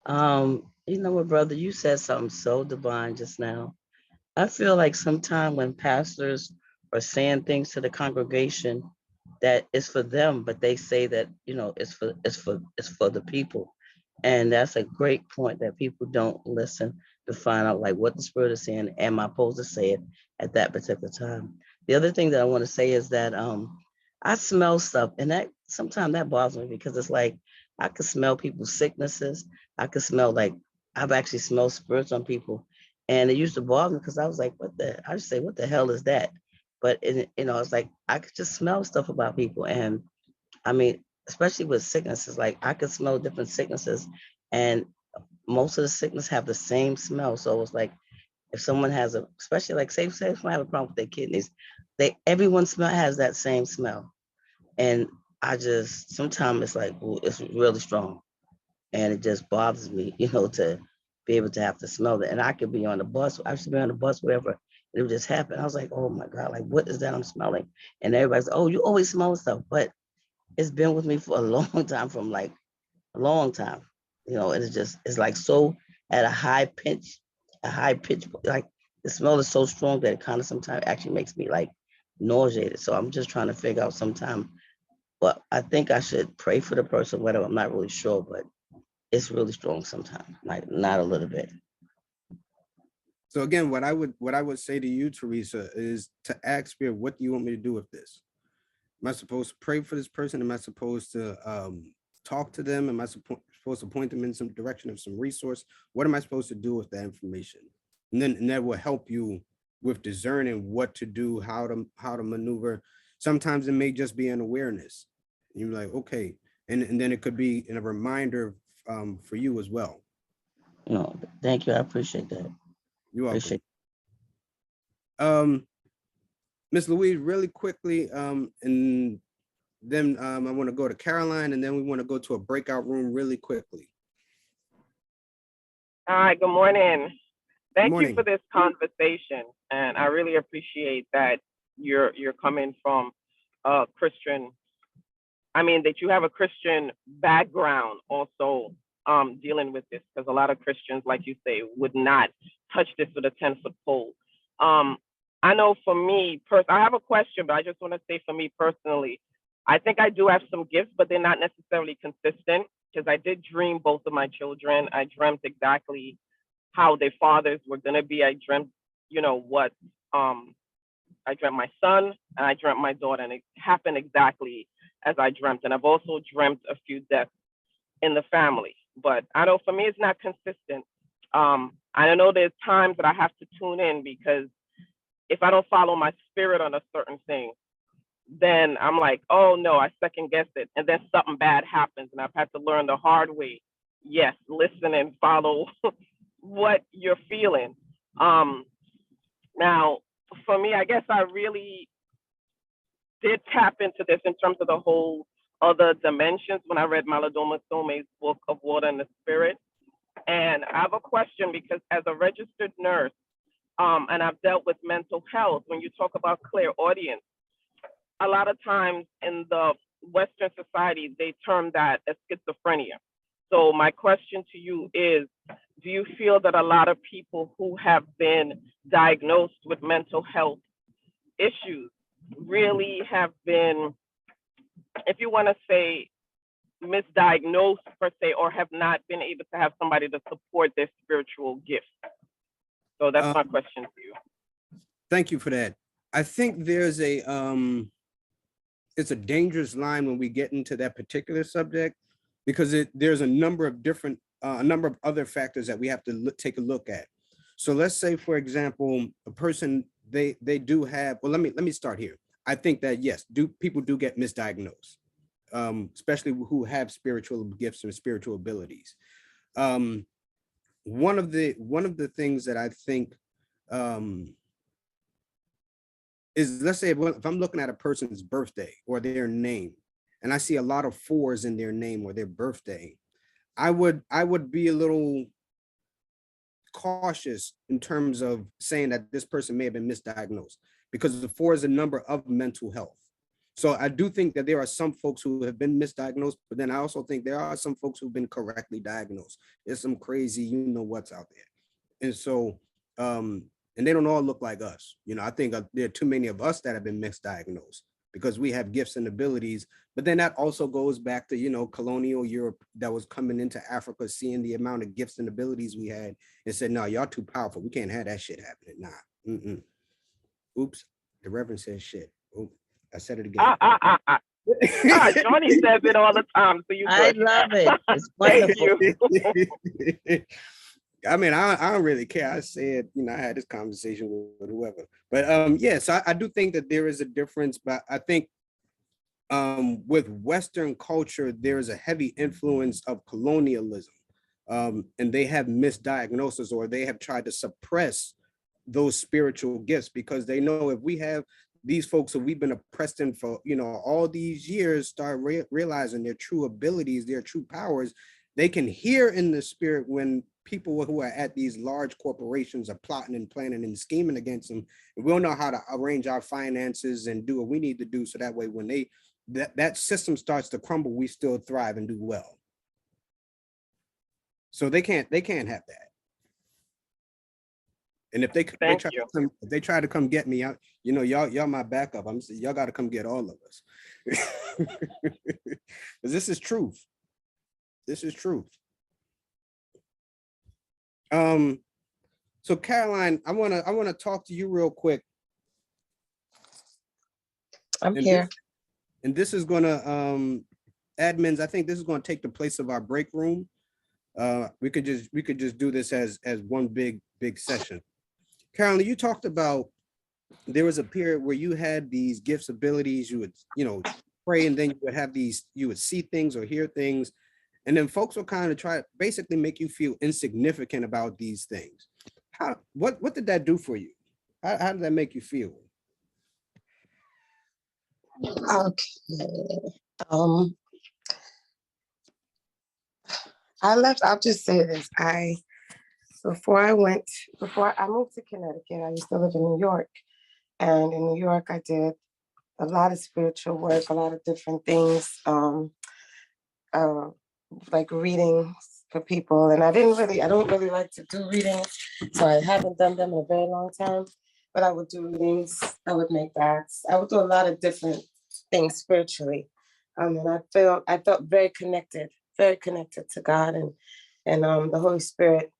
You know what, brother, you said something so divine just now. I feel like sometimes when pastors are saying things to the congregation that it's for them, but they say that, it's for the people. And that's a great point, that people don't listen to find out like what the spirit is saying. Am I supposed to say it at that particular time? The other thing that I want to say is that I smell stuff, and that sometimes that bothers me, because it's like I could smell people's sicknesses. I could smell, like, I've actually smelled spirits on people. And it used to bother me because I was like, I just say, what the hell is that? But it's like I could just smell stuff about people. And I mean, especially with sicknesses, like I could smell different sicknesses, and most of the sickness have the same smell. So it's like if someone has especially like say someone have a problem with their kidneys, everyone has that same smell. And I just sometimes it's like, well, it's really strong. And it just bothers me, to be able to have to smell that. And I could be on the bus, I should be on the bus, whatever, and it would just happen. I was like, oh my God, like, what is that I'm smelling? And everybody's, oh, you always smell stuff. But it's been with me for a long time, from like a long time, and it's like so at a high pitch, like the smell is so strong that it kind of sometimes actually makes me like nauseated. So I'm just trying to figure out sometime, but I think I should pray for the person, whatever. I'm not really sure, but it's really strong sometimes, like not a little bit. So again, what I would say to you, Teresa, is to ask spirit, what do you want me to do with this? Am I supposed to pray for this person? Am I supposed to talk to them? Am I supposed to point them in some direction of some resource? What am I supposed to do with that information? And that will help you with discerning what to do, how to maneuver. Sometimes it may just be an awareness. You're like, okay, and then it could be a reminder for you as well. Thank you. I appreciate that. You're welcome. Miss Louise, really quickly, and then I want to go to Caroline, and then we want to go to a breakout room really quickly. Hi, good morning. Thank morning. you for this conversation, and I really appreciate that you're coming from a Christian. I mean, that you have a Christian background also dealing with this, because a lot of Christians, like you say, would not touch this with a 10-foot pole. I know for me, I have a question, but I just want to say for me personally, I think I do have some gifts, but they're not necessarily consistent, because I did dream both of my children. I dreamt exactly how their fathers were going to be. I dreamt, what, I dreamt my son and I dreamt my daughter, and it happened exactly as I dreamt. And I've also dreamt a few deaths in the family, but I know for me, it's not consistent. I know there's times that I have to tune in, because if I don't follow my spirit on a certain thing, then I'm like, oh no, I second guess it. And then something bad happens, and I've had to learn the hard way. Yes, listen and follow what you're feeling. Now, for me, I guess I really did tap into this in terms of the whole other dimensions when I read Malidoma Some's book of Water and the Spirit. And I have a question, because as a registered nurse, and I've dealt with mental health, when you talk about clairaudience, a lot of times in the Western society, they term that as schizophrenia. So my question to you is, do you feel that a lot of people who have been diagnosed with mental health issues really have been, if you want to say, misdiagnosed per se, or have not been able to have somebody to support their spiritual gifts? So that's my question to you. Thank you for that. I think there's a it's a dangerous line when we get into that particular subject, because there's a number of different a number of other factors that we have to take a look at. So let's say, for example, a person, they do have, well, let me start here. I think that yes, people do get misdiagnosed, especially who have spiritual gifts and spiritual abilities. One of the things that I think is, let's say if I'm looking at a person's birthday or their name, and I see a lot of fours in their name or their birthday, I would be a little cautious in terms of saying that this person may have been misdiagnosed, because the 4 is a number of mental health. So I do think that there are some folks who have been misdiagnosed, but then I also think there are some folks who've been correctly diagnosed. There's some crazy, what's out there. And so, and they don't all look like us. I think there are too many of us that have been misdiagnosed because we have gifts and abilities. But then that also goes back to, colonial Europe that was coming into Africa, seeing the amount of gifts and abilities we had and said, no, y'all too powerful. We can't have that shit happening. Nah. Oops. The Reverend says shit. Oops. I said it again. Johnny says it all the time, so you I good. love it. It's Thank wonderful. you. I mean, I don't really care. I said, I had this conversation with whoever. But yes, I do think that there is a difference, but I think with Western culture, there is a heavy influence of colonialism. And they have misdiagnosis, or they have tried to suppress those spiritual gifts, because they know if we have these folks who we've been oppressed in for, all these years, start realizing their true abilities, their true powers, they can hear in the spirit when people who are at these large corporations are plotting and planning and scheming against them. And we'll know how to arrange our finances and do what we need to do, so that way when that system starts to crumble, we still thrive and do well. So they can't have that. And if they try to come get me out, y'all my backup. Y'all got to come get all of us. Because this is truth. This is truth. So Caroline, I wanna talk to you real quick. I'm here. And this is gonna admins, I think this is gonna take the place of our break room. We could just do this as one big session. Caroline, you talked about there was a period where you had these gifts, abilities, you would, pray, and then you would see things or hear things. And then folks will kind of try to basically make you feel insignificant about these things. What did that do for you? How did that make you feel? Okay. I'll just say this. Before I moved to Connecticut, I used to live in New York. And in New York, I did a lot of spiritual work, a lot of different things, like readings for people. And I don't really like to do readings, so I haven't done them in a very long time. But I would do readings, I would make bats, I would do a lot of different things spiritually. And I felt very connected to God and the Holy Spirit.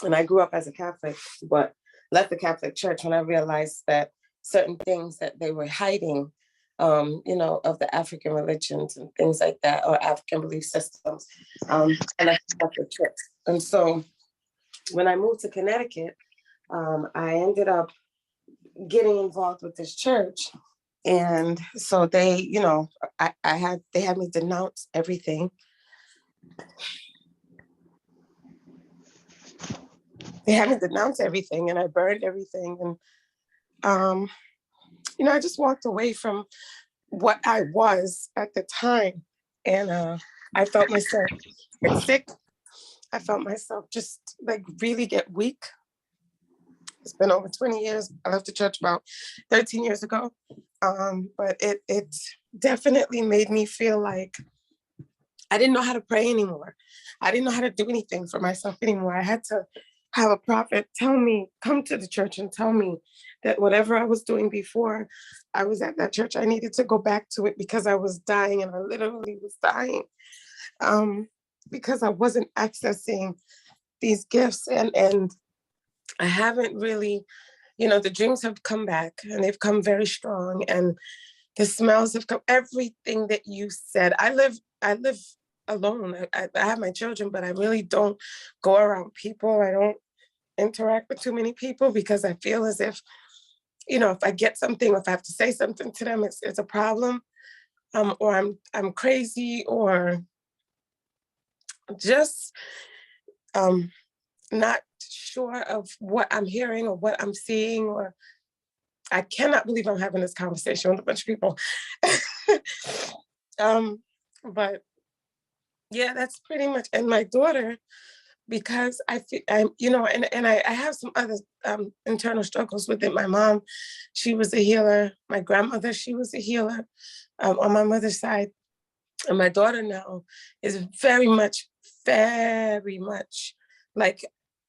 And I grew up as a Catholic, but left the Catholic Church when I realized that certain things that they were hiding, of the African religions and things like that, or African belief systems, and I left the church. And so when I moved to Connecticut, I ended up getting involved with this church. And so they, they had me denounce everything. They had me denounce everything, and I burned everything. And, I just walked away from what I was at the time. And I felt myself get sick. I felt myself just like really get weak. It's been over 20 years. I left the church about 13 years ago. But it definitely made me feel like I didn't know how to pray anymore. I didn't know how to do anything for myself anymore. I had to have a prophet come to the church and tell me that whatever I was doing before I was at that church, I needed to go back to it, because I was dying, and I literally was dying, because I wasn't accessing these gifts. And I haven't really, the dreams have come back, and they've come very strong. And the smells have come, everything that you said. I live alone. I have my children, but I really don't go around people. I don't interact with too many people because I feel as if, if I get something, or if I have to say something to them, it's a problem, or I'm crazy, or just not sure of what I'm hearing or what I'm seeing, or I cannot believe I'm having this conversation with a bunch of people. But yeah, that's pretty much. And my daughter, because I feel and I have some other internal struggles with it. My mom, she was a healer. My grandmother, she was a healer on my mother's side. And my daughter now is very much like,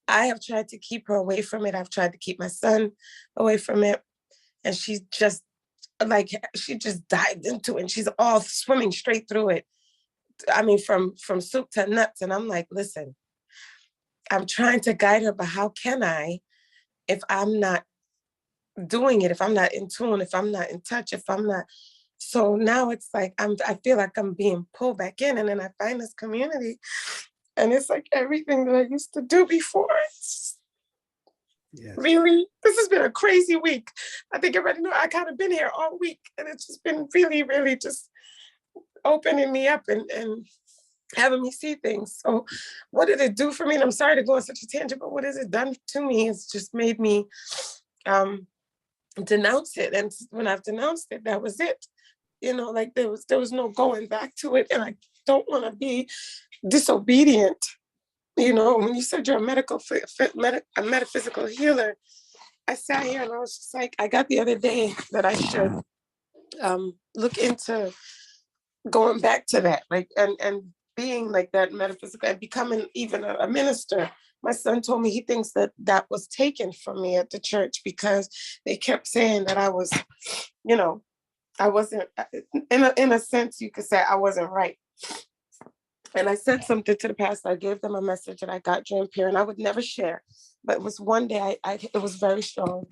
I have tried to keep her away from it. I've tried to keep my son away from it. And she's just like, she just dived into it, and she's all swimming straight through it. I mean, from soup to nuts. And I'm like, listen, I'm trying to guide her, but how can I if I'm not doing it, if I'm not in tune, if I'm not in touch, if I'm not. So now it's like I feel like I'm being pulled back in, and then I find this community, and it's like everything that I used to do before. Yes. Really, this has been a crazy week. I think everybody know I kind of been here all week, and it's just been really, really just opening me up and having me see things. So what did it do for me? And I'm sorry to go on such a tangent, but what has it done to me? It's just made me denounce it. And when I've denounced it, that was it. Like there was no going back to it. And I don't want to be disobedient. When you said you're a metaphysical healer, I sat here and I was just like, I got the other day that I should look into going back to that, like, and being like that metaphysical and becoming even a minister. My son told me he thinks that was taken from me at the church because they kept saying that I was, I wasn't, in a sense, you could say I wasn't right. And I said something to the pastor. I gave them a message that I got during prayer, and I would never share. But it was one day, it was very strong.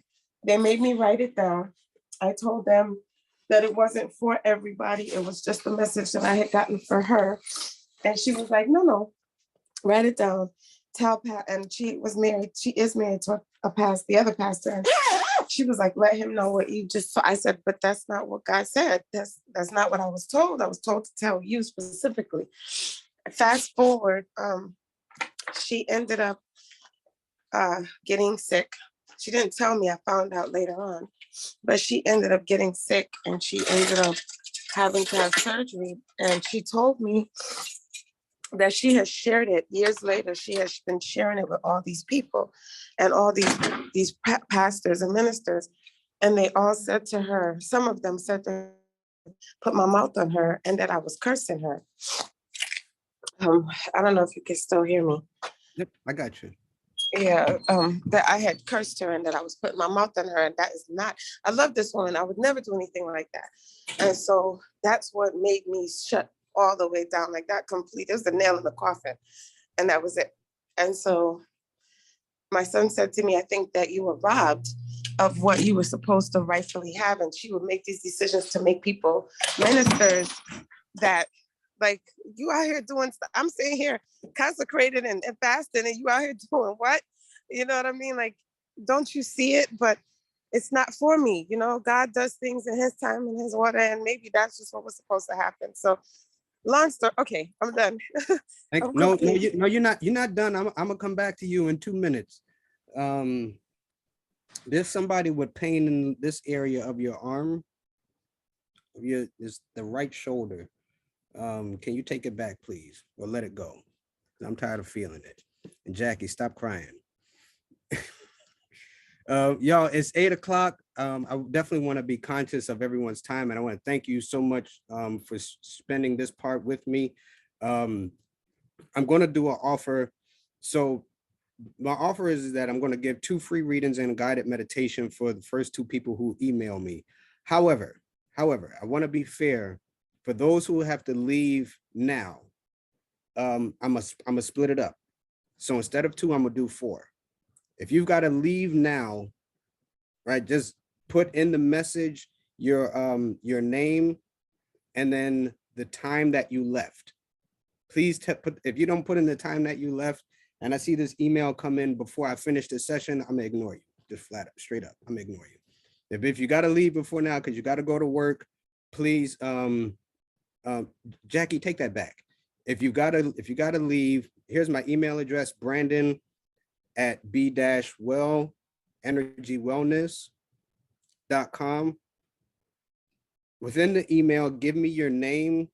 They made me write it down. I told them that it wasn't for everybody. It was just the message that I had gotten for her. And she was like, no, write it down. Tell Pat. And she is married to the other pastor. And she was like, let him know what you just saw. I said, but that's not what God said. That's not what I was told. I was told to tell you specifically. Fast forward, she ended up getting sick. She didn't tell me, I found out later on, but she ended up getting sick, and she ended up having to have surgery. And she told me that she has shared it years later. She has been sharing it with all these people and all these pastors and ministers. And they all said to her, some of them said to her, put my mouth on her, and that I was cursing her. I don't know if you can still hear me. Yep, I got you. Yeah, that I had cursed her and that I was putting my mouth on her, and that is not, I love this woman. I would never do anything like that. And so that's what made me shut all the way down, like that complete, it was the nail in the coffin, and that was it. And so my son said to me, I think that you were robbed of what you were supposed to rightfully have. And she would make these decisions to make people ministers that, like, you out here doing stuff. I'm sitting here consecrated and fasting, and you out here doing what? You know what I mean? Like, don't you see it? But it's not for me. God does things in his time and his order, and maybe that's just what was supposed to happen. So long story. Okay, I'm done. No, you're not. You're not done. I'm gonna come back to you in 2 minutes. There's somebody with pain in this area of your arm. Is the right shoulder. Can you take it back, please, or let it go? I'm tired of feeling it. And Jackie, stop crying. Y'all, it's 8 o'clock. I definitely want to be conscious of everyone's time, and I want to thank you so much for spending this part with me. I'm going to do an offer. So my offer is that I'm going to give 2 free readings and a guided meditation for the first 2 people who email me. However, I want to be fair. For those who have to leave now, I'm gonna split it up. So instead of 2, I'm gonna do 4. If you've got to leave now, right, just put in the message your name, and then the time that you left. Please put, if you don't put in the time that you left, and I see this email come in before I finish the session, I'm gonna ignore you. Just flat up, straight up, I'm gonna ignore you. If you gotta leave before now because you gotta go to work, please, Jackie, take that back. If you gotta leave, here's my email address, Brandon at b-well energywellness.com. Within the email, give me your name,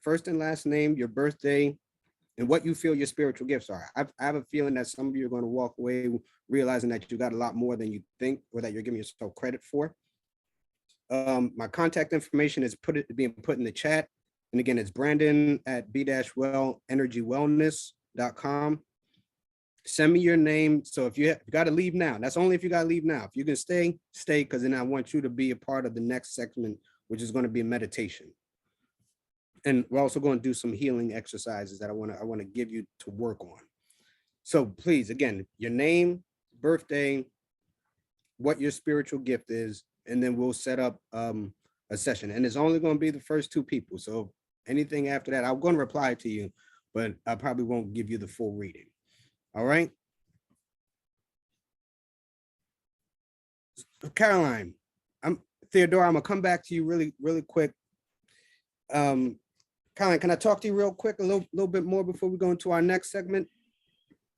first and last name, your birthday, and what you feel your spiritual gifts are. I have a feeling that some of you are going to walk away realizing that you got a lot more than you think, or that you're giving yourself credit for. My contact information is being put in the chat. And again, it's Brandon at b-well energywellness.com. Send me your name. So if you got to leave now, that's only if you got to leave now. If you can stay, because then I want you to be a part of the next segment, which is going to be a meditation. And we're also going to do some healing exercises that I want to give you to work on. So please, again, your name, birthday, what your spiritual gift is, and then we'll set up a session. And it's only going to be the first 2 people. So anything after that, I'm going to reply to you, but I probably won't give you the full reading. All right. Caroline, Theodora, I'm gonna come back to you really quick. Caroline, can I talk to you real quick, a little bit more before we go into our next segment?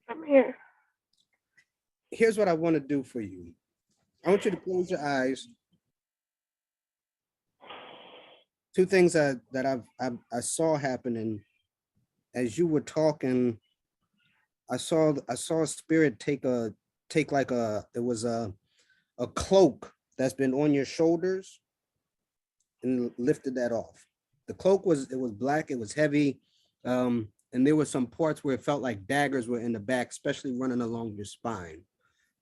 I'm here. Here's what I want to do for you. I want you to close your eyes. 2 things that I saw happening as you were talking. I saw a spirit take like a cloak that's been on your shoulders and lifted that off. The cloak was black, it was heavy, and there were some parts where it felt like daggers were in the back, especially running along your spine,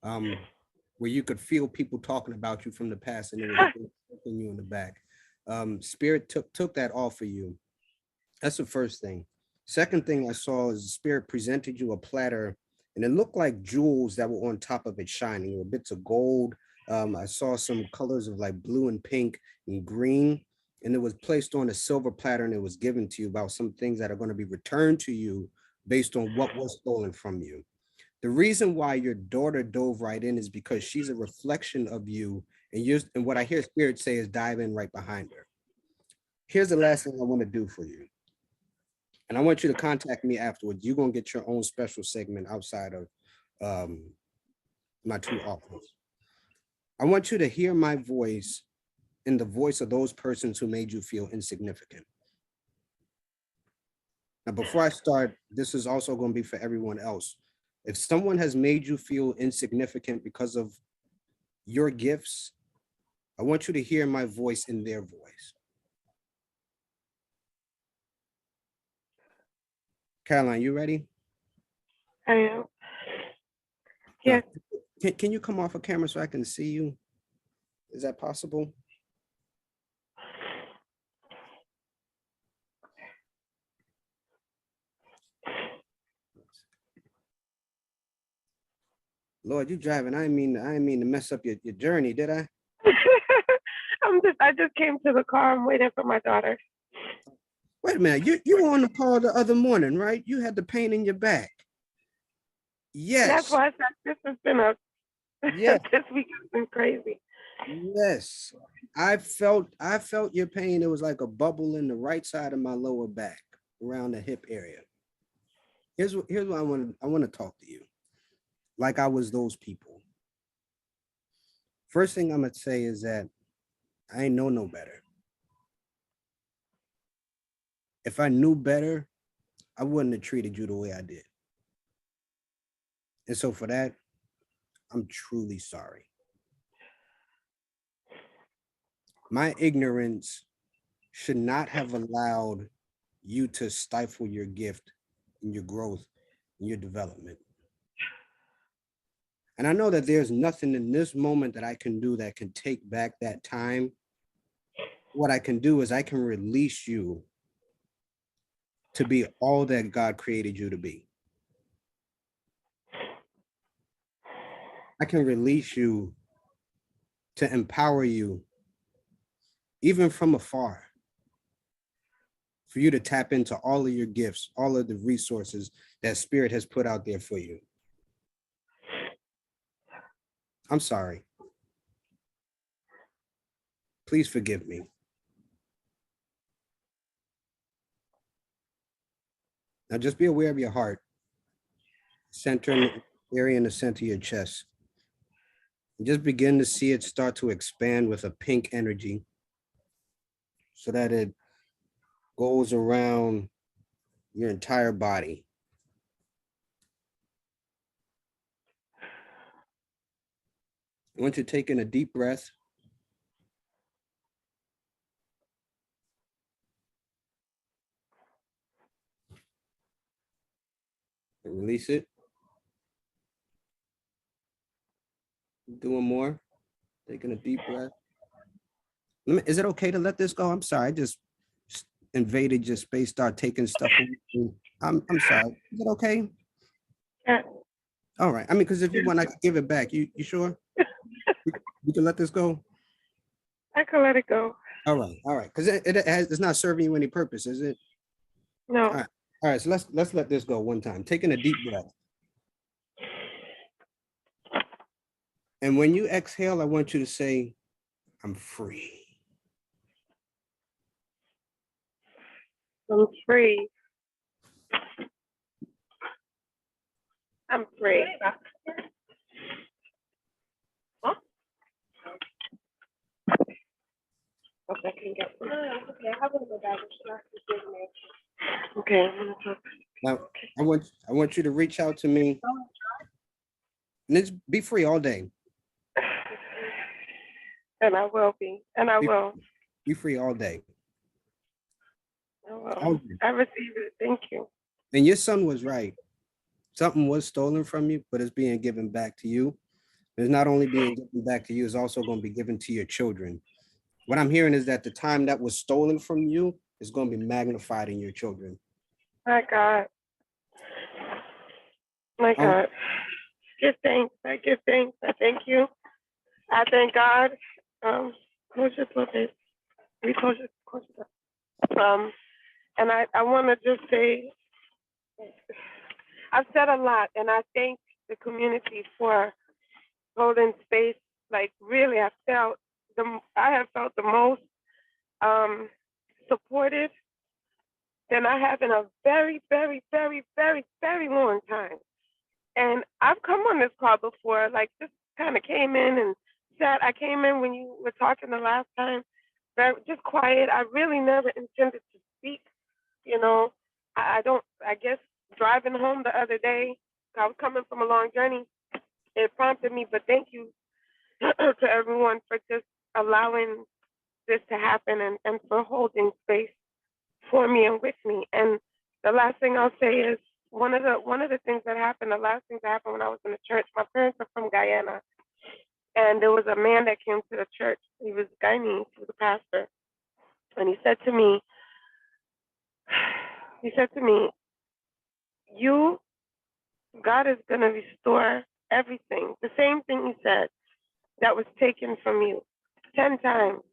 where you could feel people talking about you from the past, and it was hurting you in the back. Spirit took that off of you. That's the first thing. Second thing I saw is the spirit presented you a platter, and it looked like jewels that were on top of it shining. There were bits of gold. I saw some colors of like blue and pink and green, and it was placed on a silver platter, and it was given to you about some things that are going to be returned to you based on what was stolen from you. The reason why your daughter dove right in is because she's a reflection of you, and what I hear Spirit say is dive in right behind her. Here's the last thing I want to do for you. And I want you to contact me afterwards. You're going to get your own special segment outside of my 2 offers. I want you to hear my voice in the voice of those persons who made you feel insignificant. Now, before I start, this is also going to be for everyone else. If someone has made you feel insignificant because of your gifts, I want you to hear my voice in their voice. Caroline, you ready? I am. Yeah. Can you come off of camera so I can see you? Is that possible? Lord, you driving. I didn't mean to mess up your journey, did I? I just came to the car. I'm waiting for my daughter. Wait a minute. You were on the call the other morning, right? You had the pain in your back. Yes. That's why I said this has been Yes. this week has been crazy. Yes. I felt your pain. It was like a bubble in the right side of my lower back around the hip area. Here's what I want to talk to you. Like I was those people. First thing I'm gonna say is that I ain't know no better. If I knew better, I wouldn't have treated you the way I did. And so for that, I'm truly sorry. My ignorance should not have allowed you to stifle your gift and your growth and your development. And I know that there's nothing in this moment that I can do that can take back that time. What I can do is I can release you to be all that God created you to be. I can release you to empower you even from afar, for you to tap into all of your gifts, all of the resources that spirit has put out there for you. I'm sorry. Please forgive me. Now just be aware of your heart, center in the area in the center of your chest. And just begin to see it start to expand with a pink energy so that it goes around your entire body. I want you to take in a deep breath. And release it. Doing more. Taking a deep breath. Is it okay to let this go? I'm sorry. I just invaded your space, start taking stuff away. I'm sorry. Is it okay? Yeah. All right. I mean, because if you want, I can give it back. You sure? You can let this go? I can let it go. All right. All right. Because it's not serving you any purpose, is it? No. All right. All right. So let's let this go one time. Taking a deep breath. And when you exhale, I want you to say, I'm free. I'm free. I'm free. Huh? Okay, I can get some. No, okay. I haven't go back. Okay, I'm gonna talk. Now, I want you to reach out to me. And it's be free all day. And I will be. And I will. Be free all day. I will. I receive it. Thank you. And your son was right. Something was stolen from you, but it's being given back to you. It's not only being given back to you, it's also going to be given to your children. What I'm hearing is that the time that was stolen from you is going to be magnified in your children. My God. My God. Give thanks. I give thanks. I thank you. I thank God. Close your door, babe. We close your door. And I want to just say, I've said a lot, and I thank the community for holding space. Like really, I have felt the most supported than I have in a very, very, very, very, very long time. And I've come on this call before, like just kind of came in and sat. I came in when you were talking the last time, just quiet. I really never intended to speak. You know, I guess driving home the other day, I was coming from a long journey. It prompted me, but thank you to everyone for just allowing this to happen and for holding space for me and with me. And the last thing I'll say is one of the things that happened, the last thing that happened when I was in the church, my parents are from Guyana. And there was a man that came to the church. He was Guyanese, he was a pastor. And he said to me, God is going to restore everything. The same thing he said that was taken from you 10 times.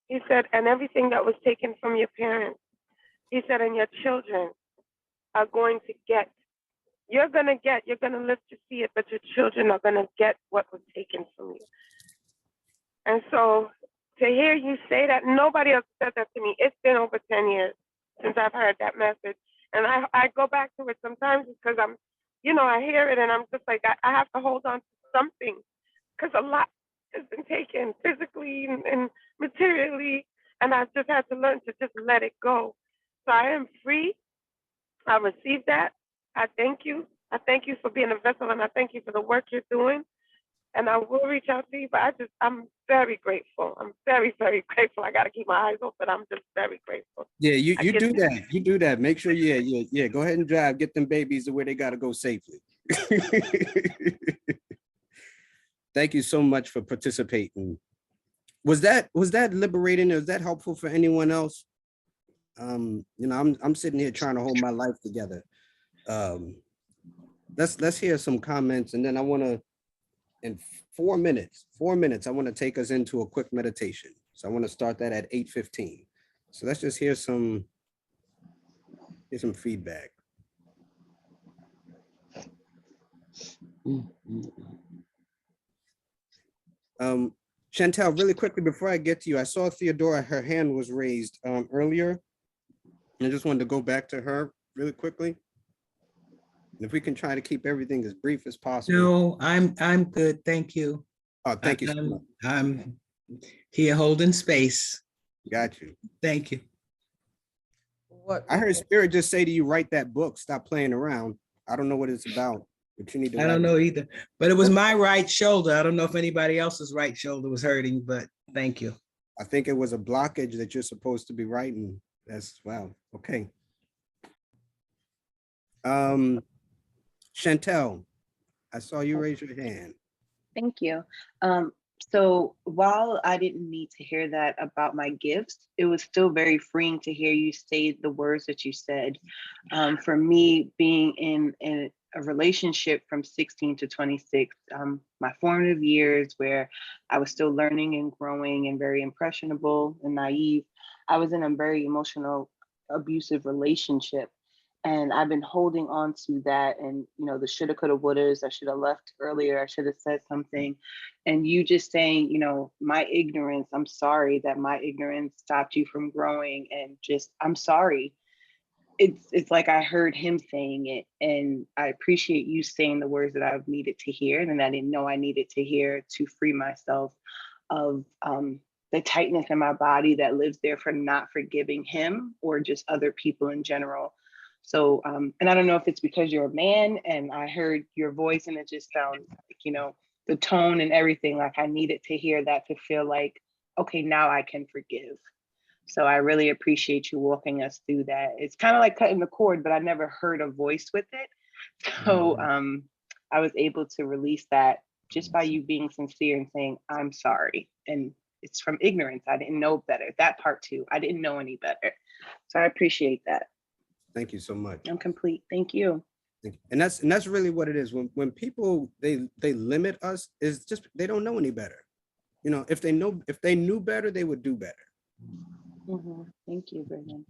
He said, and everything that was taken from your parents. He said, and your children are going to get. You're going to live to see it, but your children are going to get what was taken from you. And so to hear you say that, nobody else said that to me. It's been over 10 years since I've heard that message. And I go back to it sometimes because I hear it and I'm just like, I have to hold on to something because a lot has been taken physically and materially. And I've just had to learn to just let it go. So I am free. I received that. I thank you. I thank you for being a vessel and I thank you for the work you're doing. And I will reach out to you, but I'm very grateful. I'm very, very grateful. I got to keep my eyes open. I'm just very grateful. Yeah, you do that. You do that. Make sure, yeah. Go ahead and drive. Get them babies to where they got to go safely. Thank you so much for participating. Was that liberating? Was that helpful for anyone else? I'm sitting here trying to hold my life together. Let's hear some comments, and then I want to, in 4 minutes, I want to take us into a quick meditation. So I want to start that at 8:15. So let's just hear some feedback. Chantel, really quickly before I get to you, I saw Theodora, her hand was raised earlier. And I just wanted to go back to her really quickly. And if we can try to keep everything as brief as possible. No, I'm good. Thank you. Oh, thank you so much. I'm here holding space. Got you. Thank you. What I heard Spirit just say to you, write that book, stop playing around. I don't know what it's about, but you need to I write don't it. know either, but it was my right shoulder. I don't know if anybody else's right shoulder was hurting, but thank you. I think it was a blockage that you're supposed to be writing. That's wow. Okay. Chantel, I saw you raise your hand. Thank you. So while I didn't need to hear that about my gifts, it was still very freeing to hear you say the words that you said. For me, being in a relationship from 16 to 26, my formative years where I was still learning and growing and very impressionable and naive, I was in a very emotional, abusive relationship. And I've been holding on to that and, you know, the shoulda, coulda, wouldas, I should have left earlier, I should have said something. And you just saying, you know, my ignorance, I'm sorry that my ignorance stopped you from growing, and just, I'm sorry. It's like I heard him saying it, and I appreciate you saying the words that I've needed to hear and I didn't know I needed to hear to free myself of the tightness in my body that lives there for not forgiving him or just other people in general. So, and I don't know if it's because you're a man and I heard your voice and it just sounds like, you know, the tone and everything, like I needed to hear that to feel like, okay, now I can forgive. So I really appreciate you walking us through that. It's kind of like cutting the cord, but I never heard a voice with it. So I was able to release that just by you being sincere and saying, I'm sorry. And it's from ignorance. I didn't know better. That part too. I didn't know any better. So I appreciate that. Thank you so much. I'm complete. Thank you. And that's really what it is. When people they limit us, is just they don't know any better. You know, if they knew better, they would do better. Thank you, Brendan.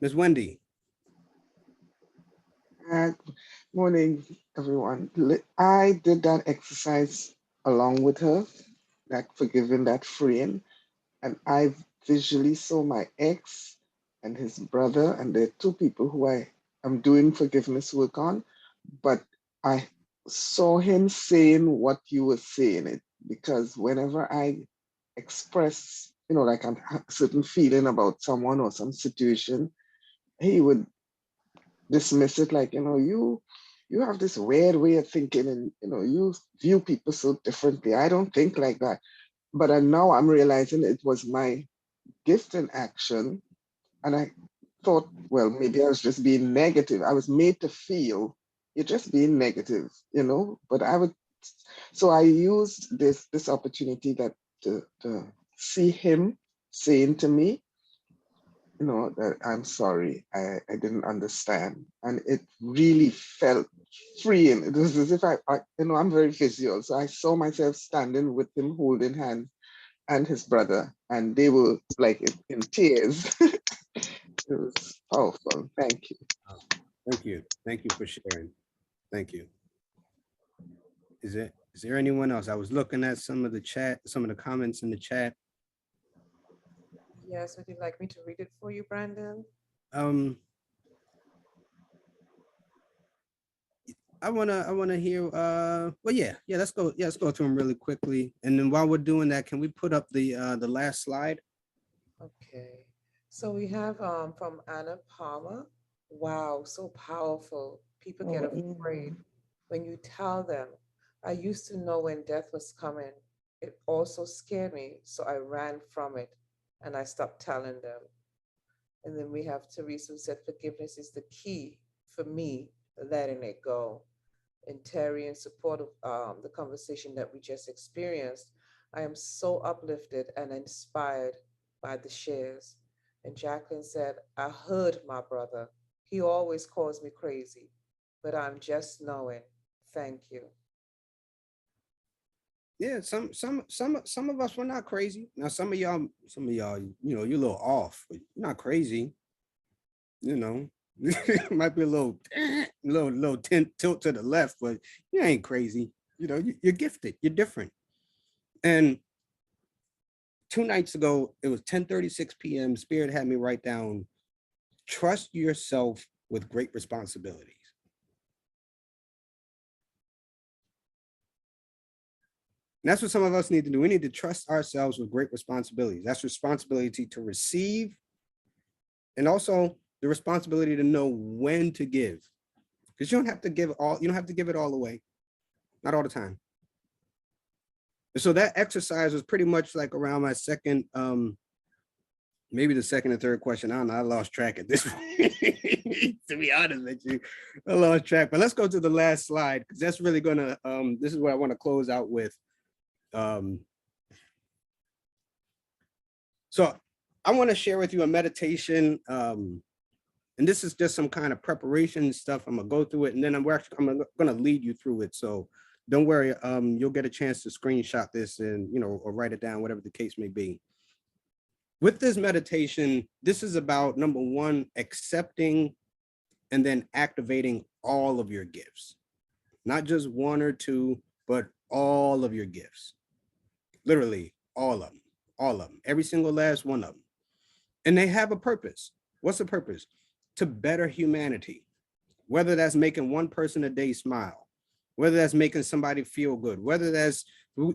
Ms. Wendy. Morning, everyone. I did that exercise along with her, that forgiving, that freeing, and I visually saw my ex and his brother, and there are two people who I am doing forgiveness work on, but I saw him saying what you were saying it, because whenever I express, you know, like a certain feeling about someone or some situation, he would dismiss it like, you know, you have this weird way of thinking, and you know, you view people so differently. I don't think like that. But now I'm realizing it was my gift in action. And I thought, well, maybe I was just being negative. I was made to feel you're just being negative, you know. But so I used this opportunity that to see him saying to me, you know, that I'm sorry, I didn't understand. And it really felt freeing. It was as if you know, I'm very visual. So I saw myself standing with him holding hands and his brother, and they were like in tears. It was powerful. Thank you. Thank you. Thank you for sharing. Thank you. Is there anyone else? I was looking at some of the comments in the chat. Yes, would you like me to read it for you, Brandon? I wanna hear well, yeah, let's go through them really quickly. And then while we're doing that, can we put up the last slide? Okay. So we have from Anna Palmer. Wow, so powerful. People get afraid when you tell them. I used to know when death was coming. It also scared me, so I ran from it and I stopped telling them. And then we have Teresa who said forgiveness is the key for me, letting it go. And Terry, in support of the conversation that we just experienced, I am so uplifted and inspired by the shares. And Jacqueline said, I heard my brother. He always calls me crazy, but I'm just knowing. Thank you. Yeah, some of us were not crazy. Now some of y'all, you know, you're a little off, but you're not crazy. You know, might be a little tilt to the left, but you ain't crazy. You know, you're gifted. You're different. And 2 nights ago, it was 10:36 p.m. Spirit had me write down, trust yourself with great responsibilities. And that's what some of us need to do. We need to trust ourselves with great responsibilities. That's responsibility to receive, and also the responsibility to know when to give. Because you don't have to give all, you don't have to give it all away. Not all the time. And so that exercise was pretty much like around my second, maybe the second or third question. I don't know, I lost track at this point. To be honest with you, I lost track. But let's go to the last slide, because that's really gonna, this is what I want to close out with. So I want to share with you a meditation, and this is just some kind of preparation stuff. I'm gonna go through it, and then I'm gonna lead you through it. So don't worry, you'll get a chance to screenshot this and, you know, or write it down, whatever the case may be. With this meditation, this is about, number one, accepting and then activating all of your gifts, not just one or two, but all of your gifts. Literally all of them, every single last one of them. And they have a purpose. What's the purpose? To better humanity, whether that's making one person a day smile, whether that's making somebody feel good, whether that's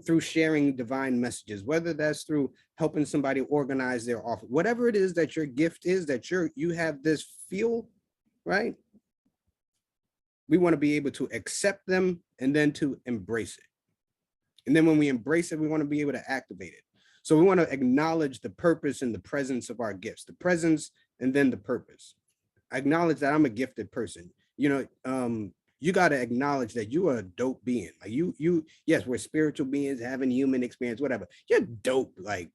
through sharing divine messages, whether that's through helping somebody organize their office, whatever it is that your gift is, that you have this feel, right? We want to be able to accept them and then to embrace it. And then when we embrace it, we want to be able to activate it. So we want to acknowledge the purpose and the presence of our gifts, the presence and then the purpose. I acknowledge that I'm a gifted person. You know, you got to acknowledge that you are a dope being. Like yes, we're spiritual beings having human experience, whatever. You're dope. Like,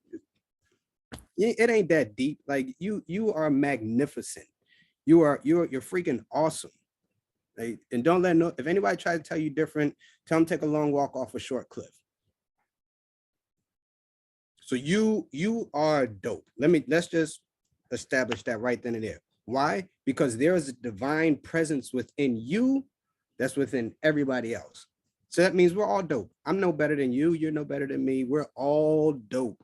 it ain't that deep. Like, you are magnificent. You're freaking awesome. Like, and don't let if anybody tries to tell you different, tell them take a long walk off a short cliff. So you are dope. Let's just establish that right then and there. Why? Because there is a divine presence within you that's within everybody else. So that means we're all dope. I'm no better than you. You're no better than me. We're all dope.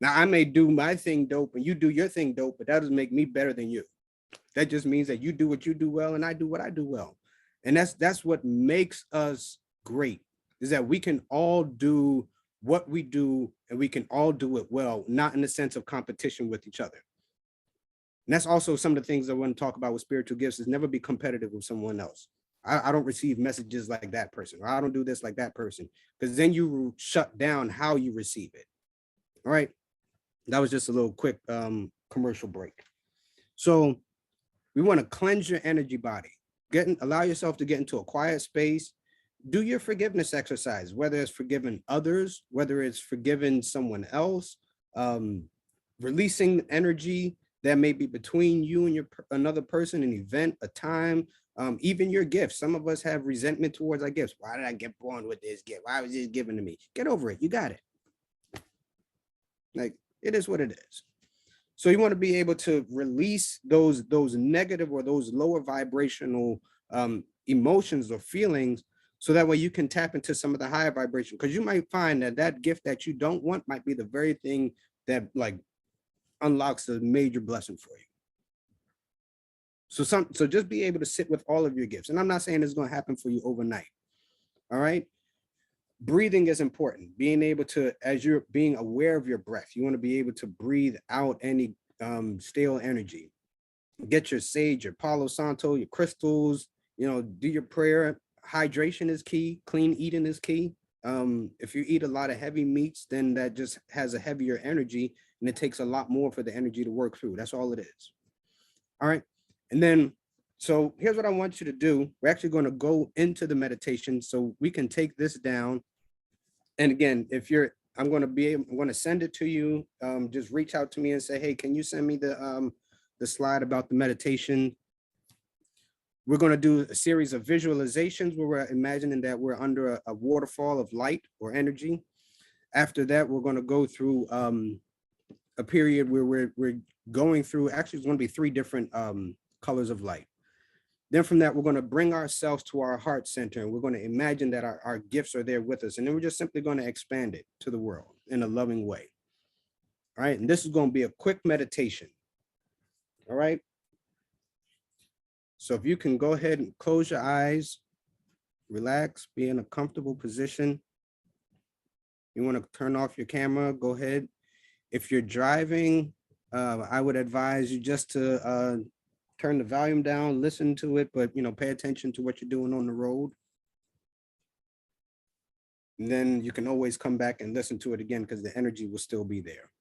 Now, I may do my thing dope and you do your thing dope, but that doesn't make me better than you. That just means that you do what you do well and I do what I do well. And that's what makes us great, is that we can all do what we do and we can all do it well, not in the sense of competition with each other. And that's also some of the things I want to talk about with spiritual gifts, is never be competitive with someone else. I don't receive messages like that person, or I don't do this like that person, because then you shut down how you receive it. All right. That was just a little quick commercial break. So we want to cleanse your energy body. Allow yourself to get into a quiet space. Do your forgiveness exercise, whether it's forgiving others, whether it's forgiving someone else, releasing energy that may be between you and another person, an event, a time, even your gifts. Some of us have resentment towards our gifts. Why did I get born with this gift? Why was this given to me? Get over it. You got it. Like, it is what it is. So you want to be able to release those negative or those lower vibrational emotions or feelings, so that way you can tap into some of the higher vibration. Because you might find that gift that you don't want might be the very thing that, like, unlocks a major blessing for you. So just be able to sit with all of your gifts. And I'm not saying it's going to happen for you overnight. All right. Breathing is important. Being able to, as you're being aware of your breath, you want to be able to breathe out any stale energy. Get your sage, your Palo Santo, your crystals, do your prayer. Hydration is key. Clean eating is key. If you eat a lot of heavy meats, then that just has a heavier energy, and it takes a lot more for the energy to work through. That's all it is. All right. And then, so here's what I want you to do. We're actually going to go into the meditation so we can take this down. And again, I'm going to send it to you. Just reach out to me and say, hey, can you send me the slide about the meditation? We're going to do a series of visualizations where we're imagining that we're under a waterfall of light or energy. After that, we're going to go through a period where we're going through, actually, it's going to be 3 different colors of light. Then from that, we're going to bring ourselves to our heart center, and we're going to imagine that our gifts are there with us. And then we're just simply going to expand it to the world in a loving way. All right. And this is going to be a quick meditation. All right. So if you can go ahead and close your eyes, relax, be in a comfortable position. You want to turn off your camera, go ahead. If you're driving, I would advise you just to turn the volume down, listen to it, but pay attention to what you're doing on the road. And then you can always come back and listen to it again because the energy will still be there.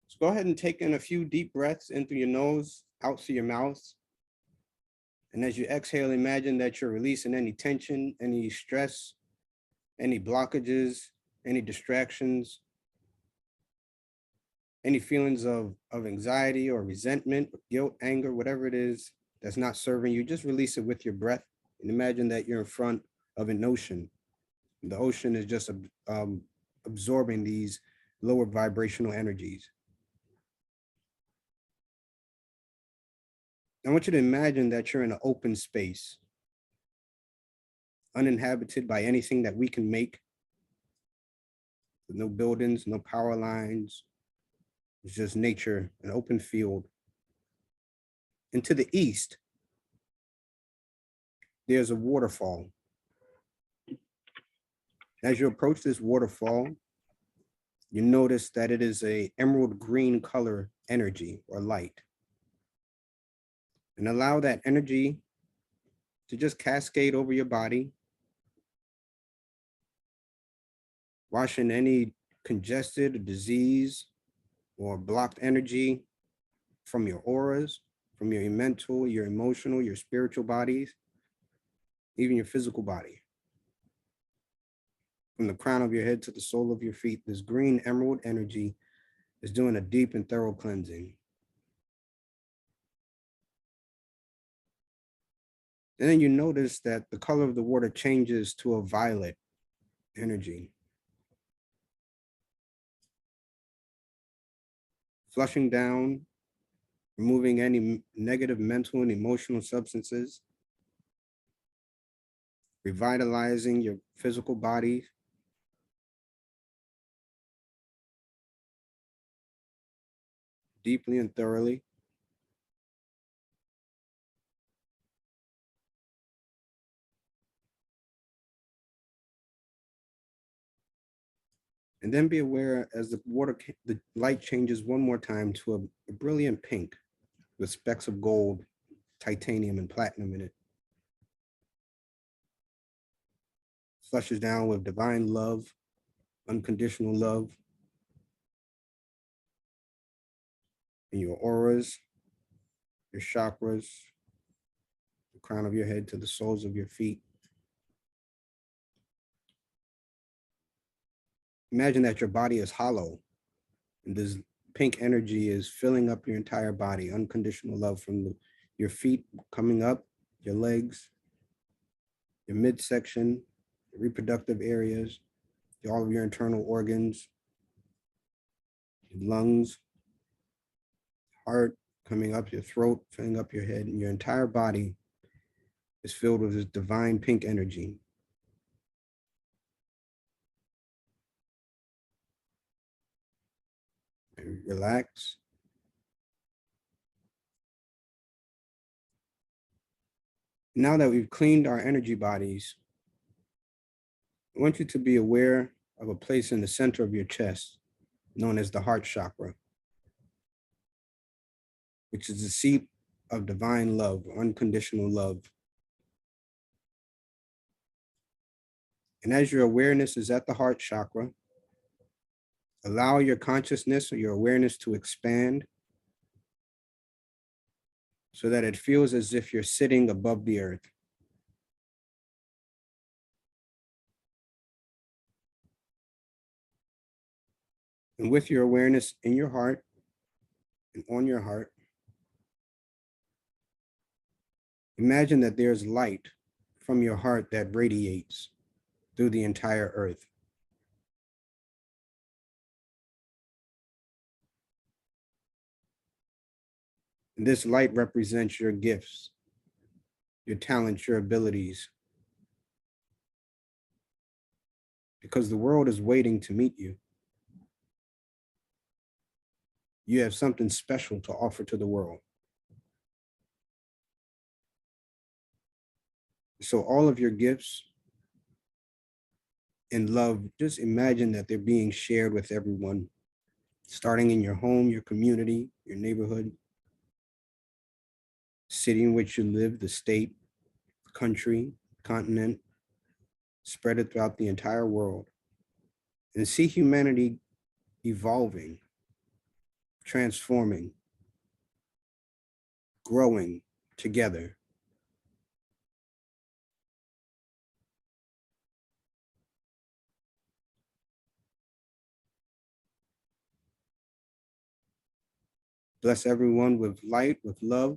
So go ahead and take in a few deep breaths in through your nose, out through your mouth. And as you exhale, imagine that you're releasing any tension, any stress, any blockages, any distractions, any feelings of anxiety or resentment, guilt, anger, whatever it is that's not serving you. Just release it with your breath and imagine that you're in front of an ocean. The ocean is just absorbing these lower vibrational energies. I want you to imagine that you're in an open space, uninhabited by anything that we can make, with no buildings, no power lines. It's just nature, an open field. And to the east, there's a waterfall. As you approach this waterfall, you notice that it is an emerald green color energy or light. And allow that energy to just cascade over your body, washing any congested or disease or blocked energy from your auras, from your mental, your emotional, your spiritual bodies, even your physical body. From the crown of your head to the sole of your feet, this green emerald energy is doing a deep and thorough cleansing. And then you notice that the color of the water changes to a violet energy, flushing down, removing any negative mental and emotional substances, revitalizing your physical body, deeply and thoroughly. And then be aware as the light changes one more time to a brilliant pink with specks of gold, titanium, and platinum in it. Flushes down with divine love, unconditional love in your auras, your chakras, the crown of your head to the soles of your feet. Imagine that your body is hollow and this pink energy is filling up your entire body, unconditional love from your feet coming up, your legs, your midsection, your reproductive areas, all of your internal organs, your lungs, heart coming up your throat, filling up your head, and your entire body is filled with this divine pink energy. And relax. Now that we've cleaned our energy bodies, I want you to be aware of a place in the center of your chest known as the heart chakra, which is the seat of divine love, unconditional love. And as your awareness is at the heart chakra, allow your consciousness or your awareness to expand so that it feels as if you're sitting above the earth. And with your awareness in your heart and on your heart, Imagine that there's light from your heart that radiates through the entire earth. And this light represents your gifts, your talents, your abilities, because the world is waiting to meet you. You have something special to offer to the world. So all of your gifts and love, just imagine that they're being shared with everyone, starting in your home, your community, your neighborhood, city in which you live, the state, country, continent, spread it throughout the entire world, and see humanity evolving, transforming, growing together. Bless everyone with light, with love,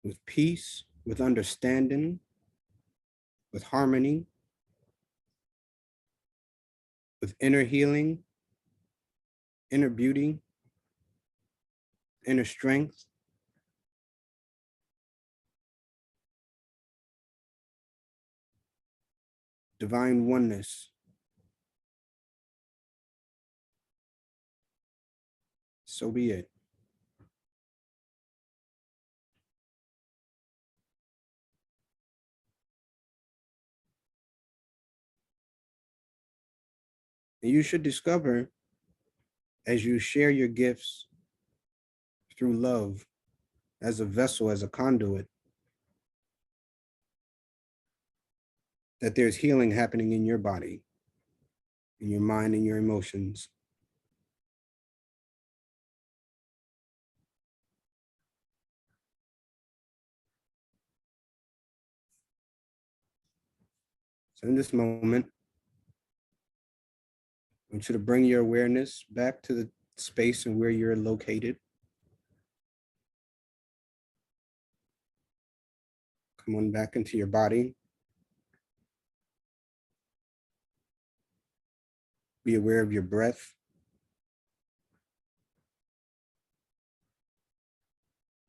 with peace, with understanding, with harmony, with inner healing, inner beauty, inner strength, divine oneness. So be it. And you should discover, as you share your gifts through love, as a vessel, as a conduit, that there's healing happening in your body, in your mind, and your emotions. So in this moment, I want you to bring your awareness back to the space and where you're located. Come on back into your body. Be aware of your breath.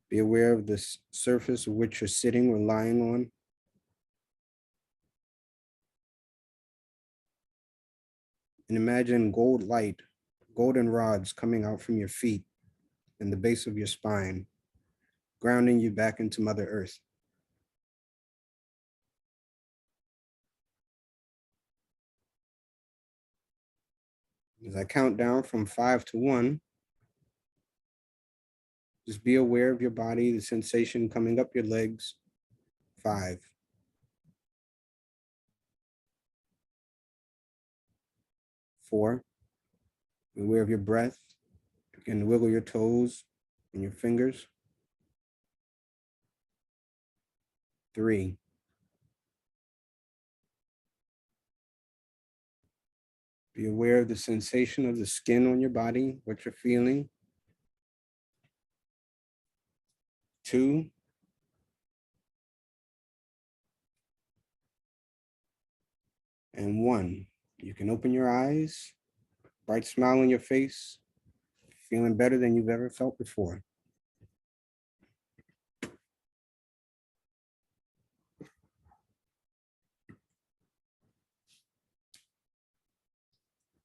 Be aware of the surface of which you're sitting or lying on. And imagine gold light, golden rods coming out from your feet and the base of your spine, grounding you back into Mother Earth. As I count down from 5 to 1, just be aware of your body, the sensation coming up your legs. 5. 4. Be aware of your breath. Begin to wiggle your toes and your fingers. 3. Be aware of the sensation of the skin on your body, what you're feeling. 2. And 1. You can open your eyes, bright smile on your face, feeling better than you've ever felt before.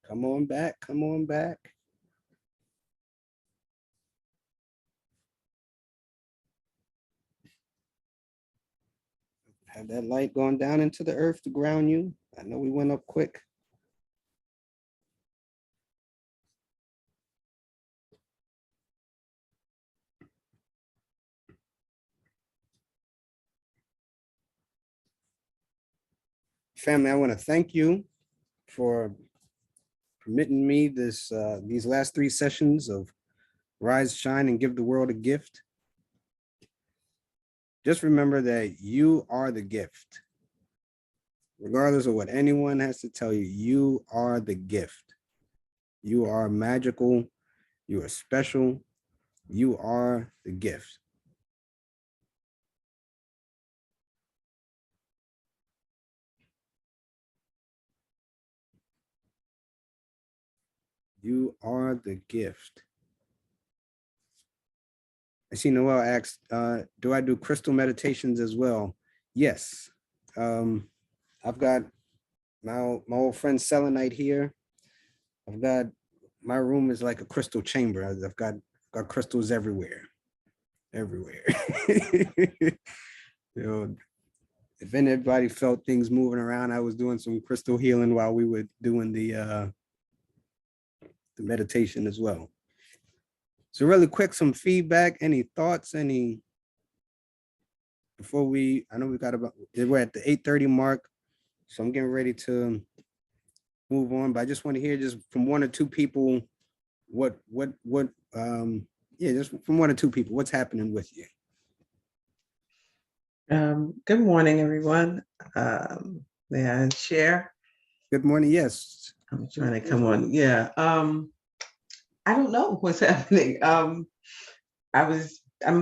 Come on back, come on back. Have that light going down into the earth to ground you. I know we went up quick. Family, I want to thank you for permitting me these last 3 sessions of Rise, Shine, and Give the World a Gift. Just remember that you are the gift. Regardless of what anyone has to tell you, you are the gift. You are magical. You are special. You are the gift. You are the gift. I see Noel asked, do I do crystal meditations as well? Yes. I've got my old friend Selenite here. I've got, my room is like a crystal chamber. I've got crystals everywhere, everywhere. You know, if anybody felt things moving around, I was doing some crystal healing while we were doing the meditation as well. So really quick, some feedback, any thoughts, before I know we got about, we're at the 8:30 mark, so I'm getting ready to move on, but I just want to hear just from one or two people, yeah, just from one or two people, what's happening with you? Good morning, everyone. May I share? Good morning, yes. I'm trying to come on. Yeah. I don't know what's happening. I'm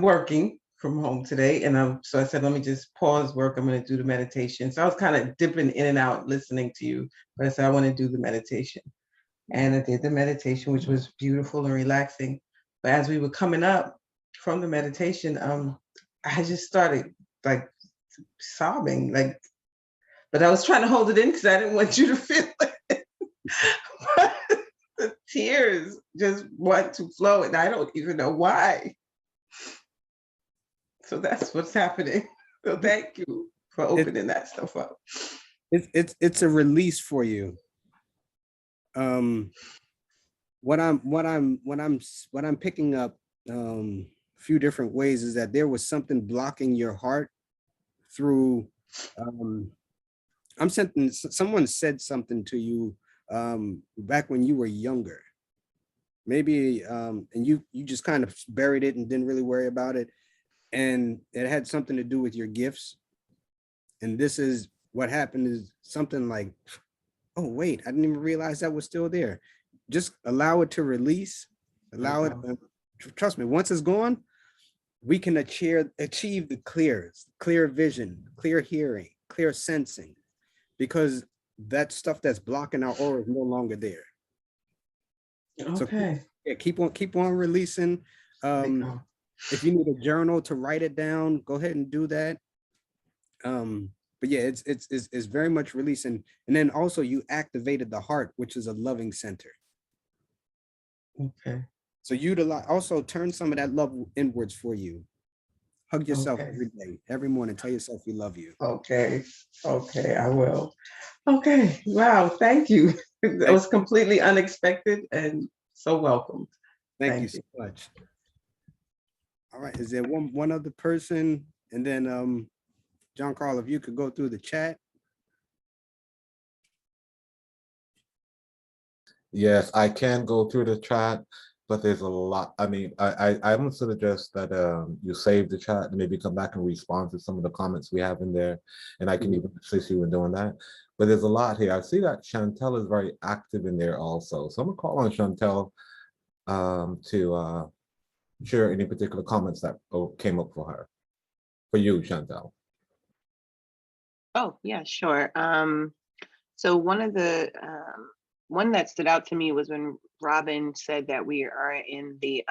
working from home today, and so I said, let me just pause work. I'm going to do the meditation. So I was kind of dipping in and out listening to you, but I said I want to do the meditation, and I did the meditation, which was beautiful and relaxing. But as we were coming up from the meditation, I just started like sobbing, but I was trying to hold it in because I didn't want you to feel it. The tears just want to flow, and I don't even know why. So that's what's happening. So thank you for opening that stuff up. It's a release for you. What I'm picking up a few different ways is that there was something blocking your heart through someone said something to you back when you were younger, maybe and you just kind of buried it and didn't really worry about it, and it had something to do with your gifts. And this is what happened, is something like, oh wait, I didn't even realize that was still there. Just allow it to release, allow it. Trust me, once it's gone, we can achieve the clear vision, clear hearing, clear sensing, because that stuff that's blocking our aura is no longer there. Okay. So yeah, keep on releasing. If you need a journal to write it down, go ahead and do that. But yeah, it's very much releasing. And then also you activated the heart, which is a loving center. Okay. So utilize, also turn some of that love inwards for you. Hug yourself every day, every morning. Tell yourself you love you. Okay. Okay, I will. Okay. Wow. Thank you. That was completely unexpected and so welcomed. Thank you so much. All right. Is there one other person? And then John Carl, if you could go through the chat. Yes, I can go through the chat, but there's a lot. I mean, I would suggest that you save the chat and maybe come back and respond to some of the comments we have in there, and I can even assist you in doing that. But there's a lot here. I see that Chantel is very active in there also. So I'm gonna call on Chantel to share any particular comments that came up for her. For you, Chantel. Oh, yeah, sure. So one that stood out to me was when Robin said that we are in the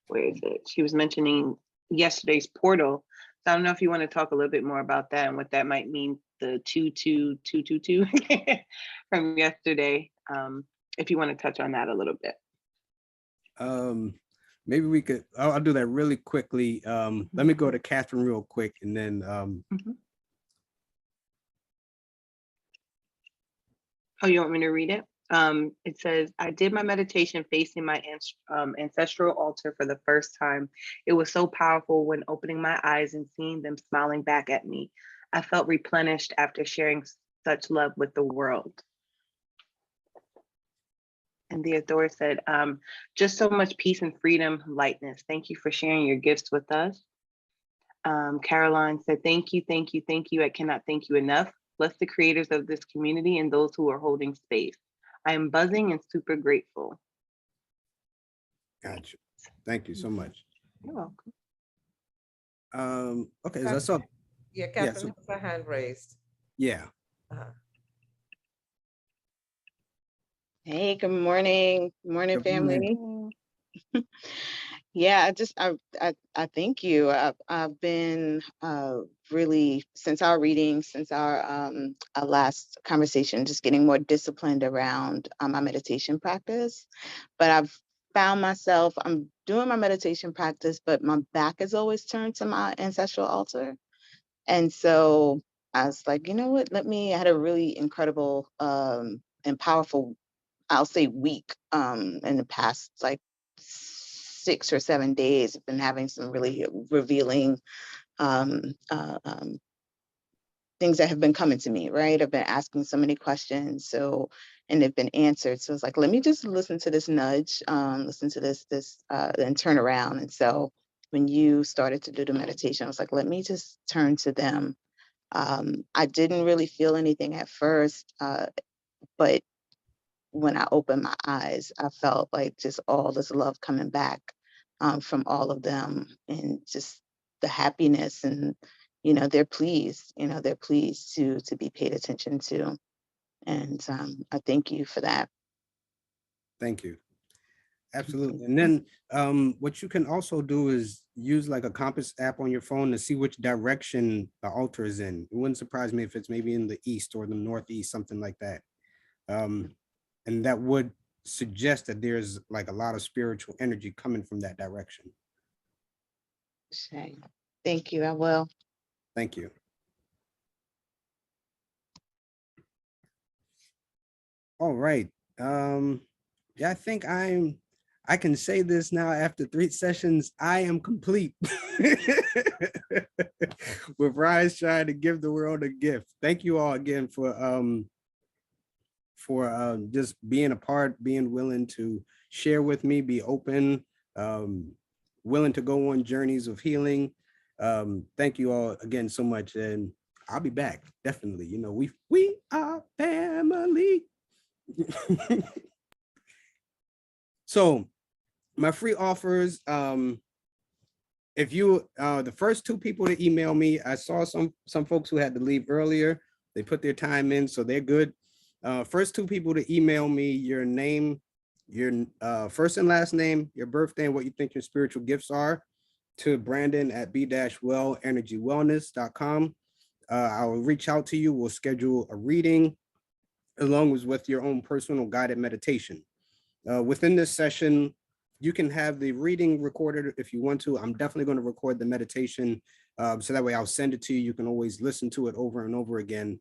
where is it? She was mentioning yesterday's portal. So I don't know if you want to talk a little bit more about that and what that might mean, the 22222 from yesterday. If you want to touch on that a little bit. Maybe we could, I'll do that really quickly. Let me go to Catherine real quick, and then Oh, you want me to read it? It says, I did my meditation facing my ancestral altar for the first time. It was so powerful when opening my eyes and seeing them smiling back at me. I felt replenished after sharing such love with the world. And the author said, just so much peace and freedom, lightness. Thank you for sharing your gifts with us. Caroline said, thank you, thank you, thank you. I cannot thank you enough. Bless the creators of this community and those who are holding space. I am buzzing and super grateful. Gotcha. Thank you so much. You're welcome. Okay, so that's all. Yeah, Catherine has her hand raised. Yeah. Hey, good morning. Good morning, Good morning. family. Yeah, I thank you. I've been really, since our reading, since our last conversation, just getting more disciplined around my meditation practice. But I've found myself, I'm doing my meditation practice, but my back is always turned to my ancestral altar. And so I was like, you know what, I had a really incredible and powerful, I'll say, week in the past like 6 or 7 days. I've been having some really revealing um, uh, um, things that have been coming to me, right? I've been asking so many questions, and they've been answered. So it's like, let me just listen to this nudge, listen to this, and turn around. And so when you started to do the meditation, I was like, let me just turn to them. I didn't really feel anything at first, but when I opened my eyes, I felt like just all this love coming back from all of them, and just the happiness, and they're pleased. They're pleased to be paid attention to, and I thank you for that. Thank you. Absolutely. And then what you can also do is use like a compass app on your phone to see which direction the altar is in. It wouldn't surprise me if it's maybe in the east or the northeast, something like that. And that would suggest that there's like a lot of spiritual energy coming from that direction. Okay. Thank you. I will. Thank you. All right. Yeah, I think I can say this now after 3 sessions, I am complete. With Rise trying to give the world a gift. Thank you all again for just being a part, being willing to share with me, be open, willing to go on journeys of healing. Thank you all again so much, and I'll be back, definitely. We are family. So my free offers, if you the first 2 people to email me, I saw some folks who had to leave earlier. They put their time in, so they're good. First 2 people to email me your name, your first and last name, your birthday, and what you think your spiritual gifts are, to Brandon at b-wellenergywellness.com. I will reach out to you. We'll schedule a reading along with your own personal guided meditation. Within this session, you can have the reading recorded if you want to. I'm definitely going to record the meditation, so that way I'll send it to you. You can always listen to it over and over again.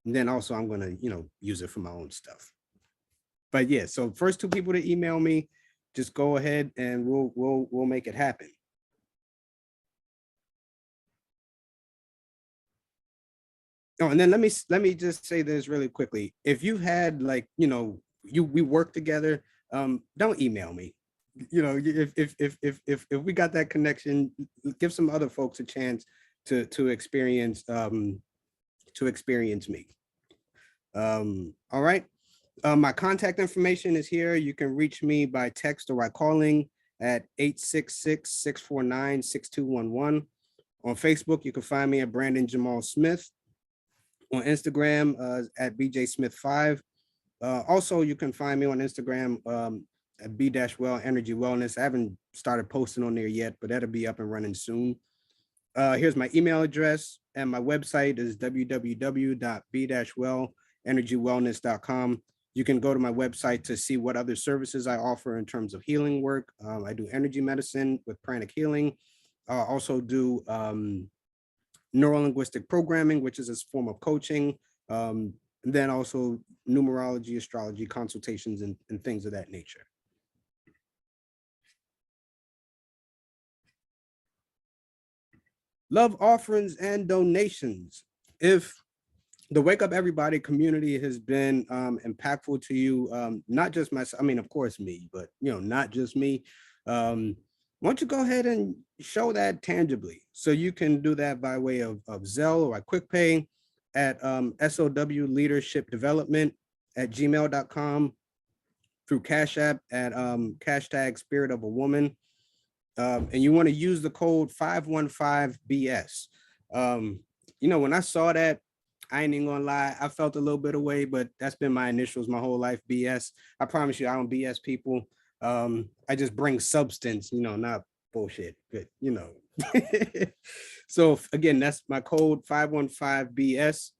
And then also I'm going to, use it for my own stuff. But yeah, so first 2 people to email me, just go ahead and we'll make it happen. Oh, and then let me just say this really quickly. If you had we work together, don't email me. If we got that connection, give some other folks a chance to experience me. All right. My contact information is here. You can reach me by text or by calling at 866-649-6211. On Facebook, you can find me at Brandon Jamal Smith. On Instagram at BJSmith5. Also, you can find me on Instagram at b-wellenergywellness. I haven't started posting on there yet, but that'll be up and running soon. Here's my email address, and my website is www.b-wellenergywellness.com. You can go to my website to see what other services I offer in terms of healing work. I do energy medicine with pranic healing. I also do neuro-linguistic programming, which is a form of coaching, and then also numerology, astrology, consultations, and things of that nature. Love offerings and donations. If the Wake Up Everybody community has been impactful to you, not just myself, I mean, of course me, but not just me, why don't you go ahead and show that tangibly? So you can do that by way of Zelle or by QuickPay at SOW Leadership Development at gmail.com, through Cash App at hashtag Spirit of a Woman. And you want to use the code 515BS. When I saw that, I ain't even gonna lie. I felt a little bit away, but that's been my initials my whole life. BS. I promise you, I don't BS people. I just bring substance, not bullshit. But so again, that's my code 515 BS.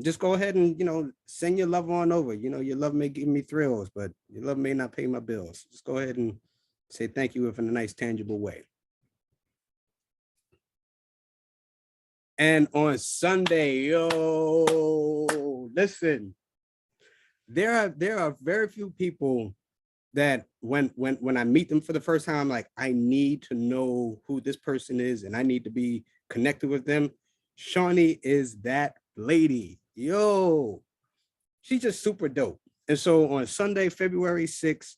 Just go ahead and send your love on over. Your love may give me thrills, but your love may not pay my bills. Just go ahead and say thank you in a nice, tangible way. And on Sunday, listen, there are very few people that when I meet them for the first time, I'm like, I need to know who this person is and I need to be connected with them. Shawnee is that lady. She's just super dope. And so on Sunday, February 6th,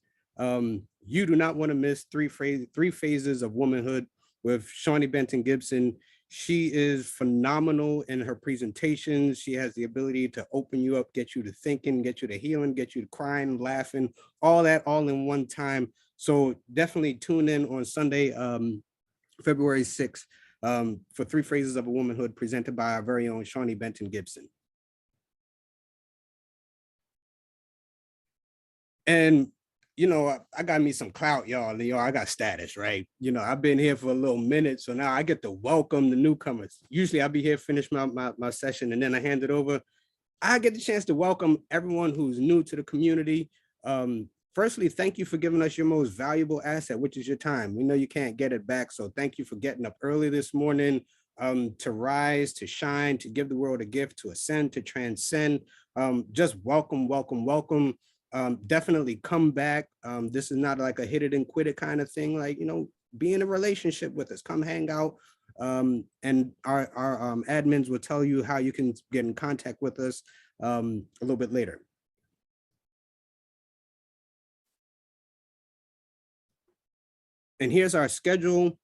you do not want to miss three phases of womanhood with Shawnee Benton Gibson. She is phenomenal in her presentations. She has the ability to open you up, get you to thinking, get you to healing, get you to crying, laughing, all that all in one time. So definitely tune in on Sunday, February 6th, for Three Phases of a Womanhood presented by our very own Shawnee Benton Gibson. And I got me some clout, y'all. I got status, right? I've been here for a little minute, so now I get to welcome the newcomers. Usually I'll be here, finish my session, and then I hand it over. I get the chance to welcome everyone who's new to the community. Firstly, thank you for giving us your most valuable asset, which is your time. We know you can't get it back, so thank you for getting up early this morning to rise, to shine, to give the world a gift, to ascend, to transcend. Just welcome, welcome, welcome. Definitely come back. This is not like a hit it and quit it kind of thing. Like, be in a relationship with us, come hang out. And our admins will tell you how you can get in contact with us a little bit later. And here's our schedule.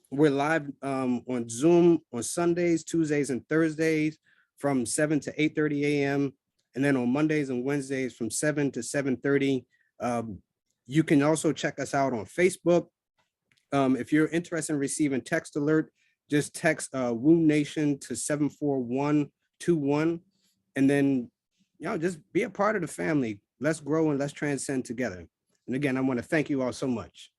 We're live on Zoom on Sundays, Tuesdays, and Thursdays from 7 to 8:30 a.m. And then on Mondays and Wednesdays from 7 to 7:30. You can also check us out on Facebook. If you're interested in receiving text alert, just text Woo Nation to 74121. And then, just be a part of the family. Let's grow and let's transcend together. And again, I want to thank you all so much.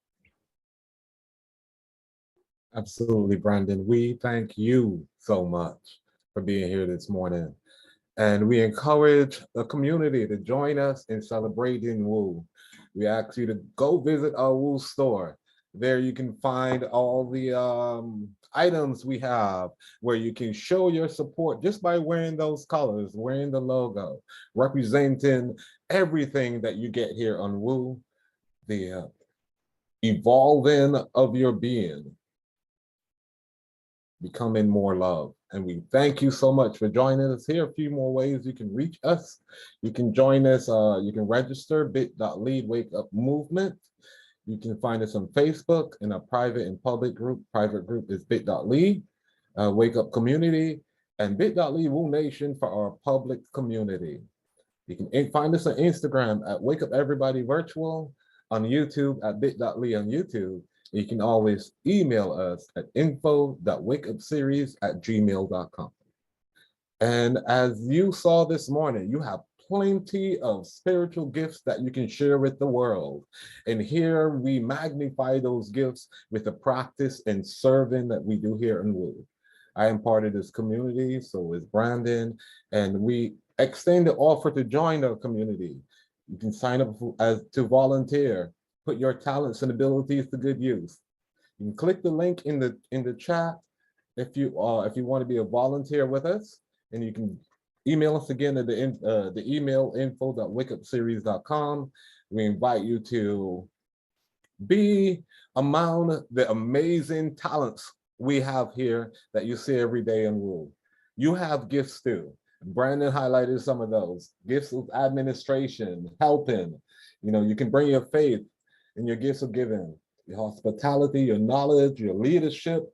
Absolutely, Brandon. We thank you so much for being here this morning. And we encourage the community to join us in celebrating Woo. We ask you to go visit our Woo store. There you can find all the items we have where you can show your support just by wearing those colors, wearing the logo, representing everything that you get here on Woo, the evolving of your being, becoming more love. And we thank you so much for joining us here. A few more ways you can reach us. You can join us, you can register bit.ly Wake Up Movement. You can find us on Facebook in a private and public group. Private group is bit.ly Wake Up Community, and bit.ly Woo Nation for our public community. You can find us on Instagram at Wake Up Everybody Virtual, on YouTube at bit.ly on YouTube. You can always email us at info.wakeupseries@gmail.com. And as you saw this morning, you have plenty of spiritual gifts that you can share with the world. And here we magnify those gifts with the practice and serving that we do here in Woo. I am part of this community, so is Brandon, and we extend the offer to join our community. You can sign up to volunteer. Put your talents and abilities to good use. You can click the link in the chat if you want to be a volunteer with us, and you can email us again at the email info.wakeupseries.com. We invite you to be among the amazing talents we have here that you see every day in Woo. You have gifts too. Brandon highlighted some of those gifts of administration, helping. You can bring your faith and your gifts of giving, your hospitality, your knowledge, your leadership,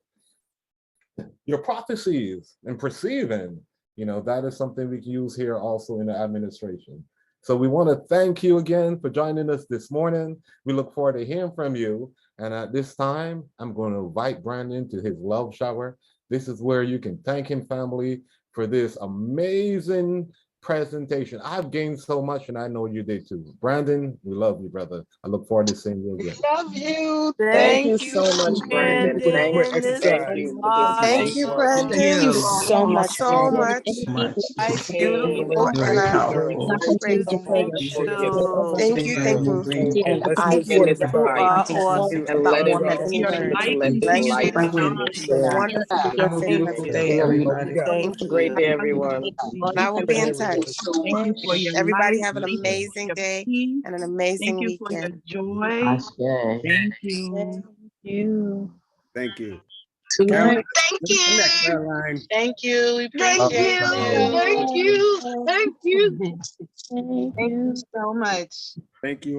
your prophecies and perceiving. That is something we can use here also in the administration. So we want to thank you again for joining us this morning. We look forward to hearing from you. And at this time, I'm going to invite Brandon to his love shower. This is where you can thank him, family, for this amazing presentation. I've gained so much, and I know you did too. Brandon, we love you, brother. I look forward to seeing you again. Love you. Thank you Thank you, so much, Brandon. Thank Brandon. This thank was you for this awesome. Thank you, network. Thank Brandon. you. So much So fun. much. Much. It's Painless beautiful, and Very I powerful. appreciate you. Thank you. Thank you. Thank Very you. great. And Let's I move in feel this you vibe are awesome. and let it turn to let it Bless light. you. Franklin. Wonderful. Have a Thank beautiful you. day, everybody. Thank Have a great you. day, everyone. And I will be in touch. Everybody have an amazing day and an amazing weekend. Ashe. Thank you. Thank you. Thank Caroline, let's connect, Caroline. Thank you. We Thank appreciate you. you. Thank you. Thank you. Thank Thank you you. so much. Thank you.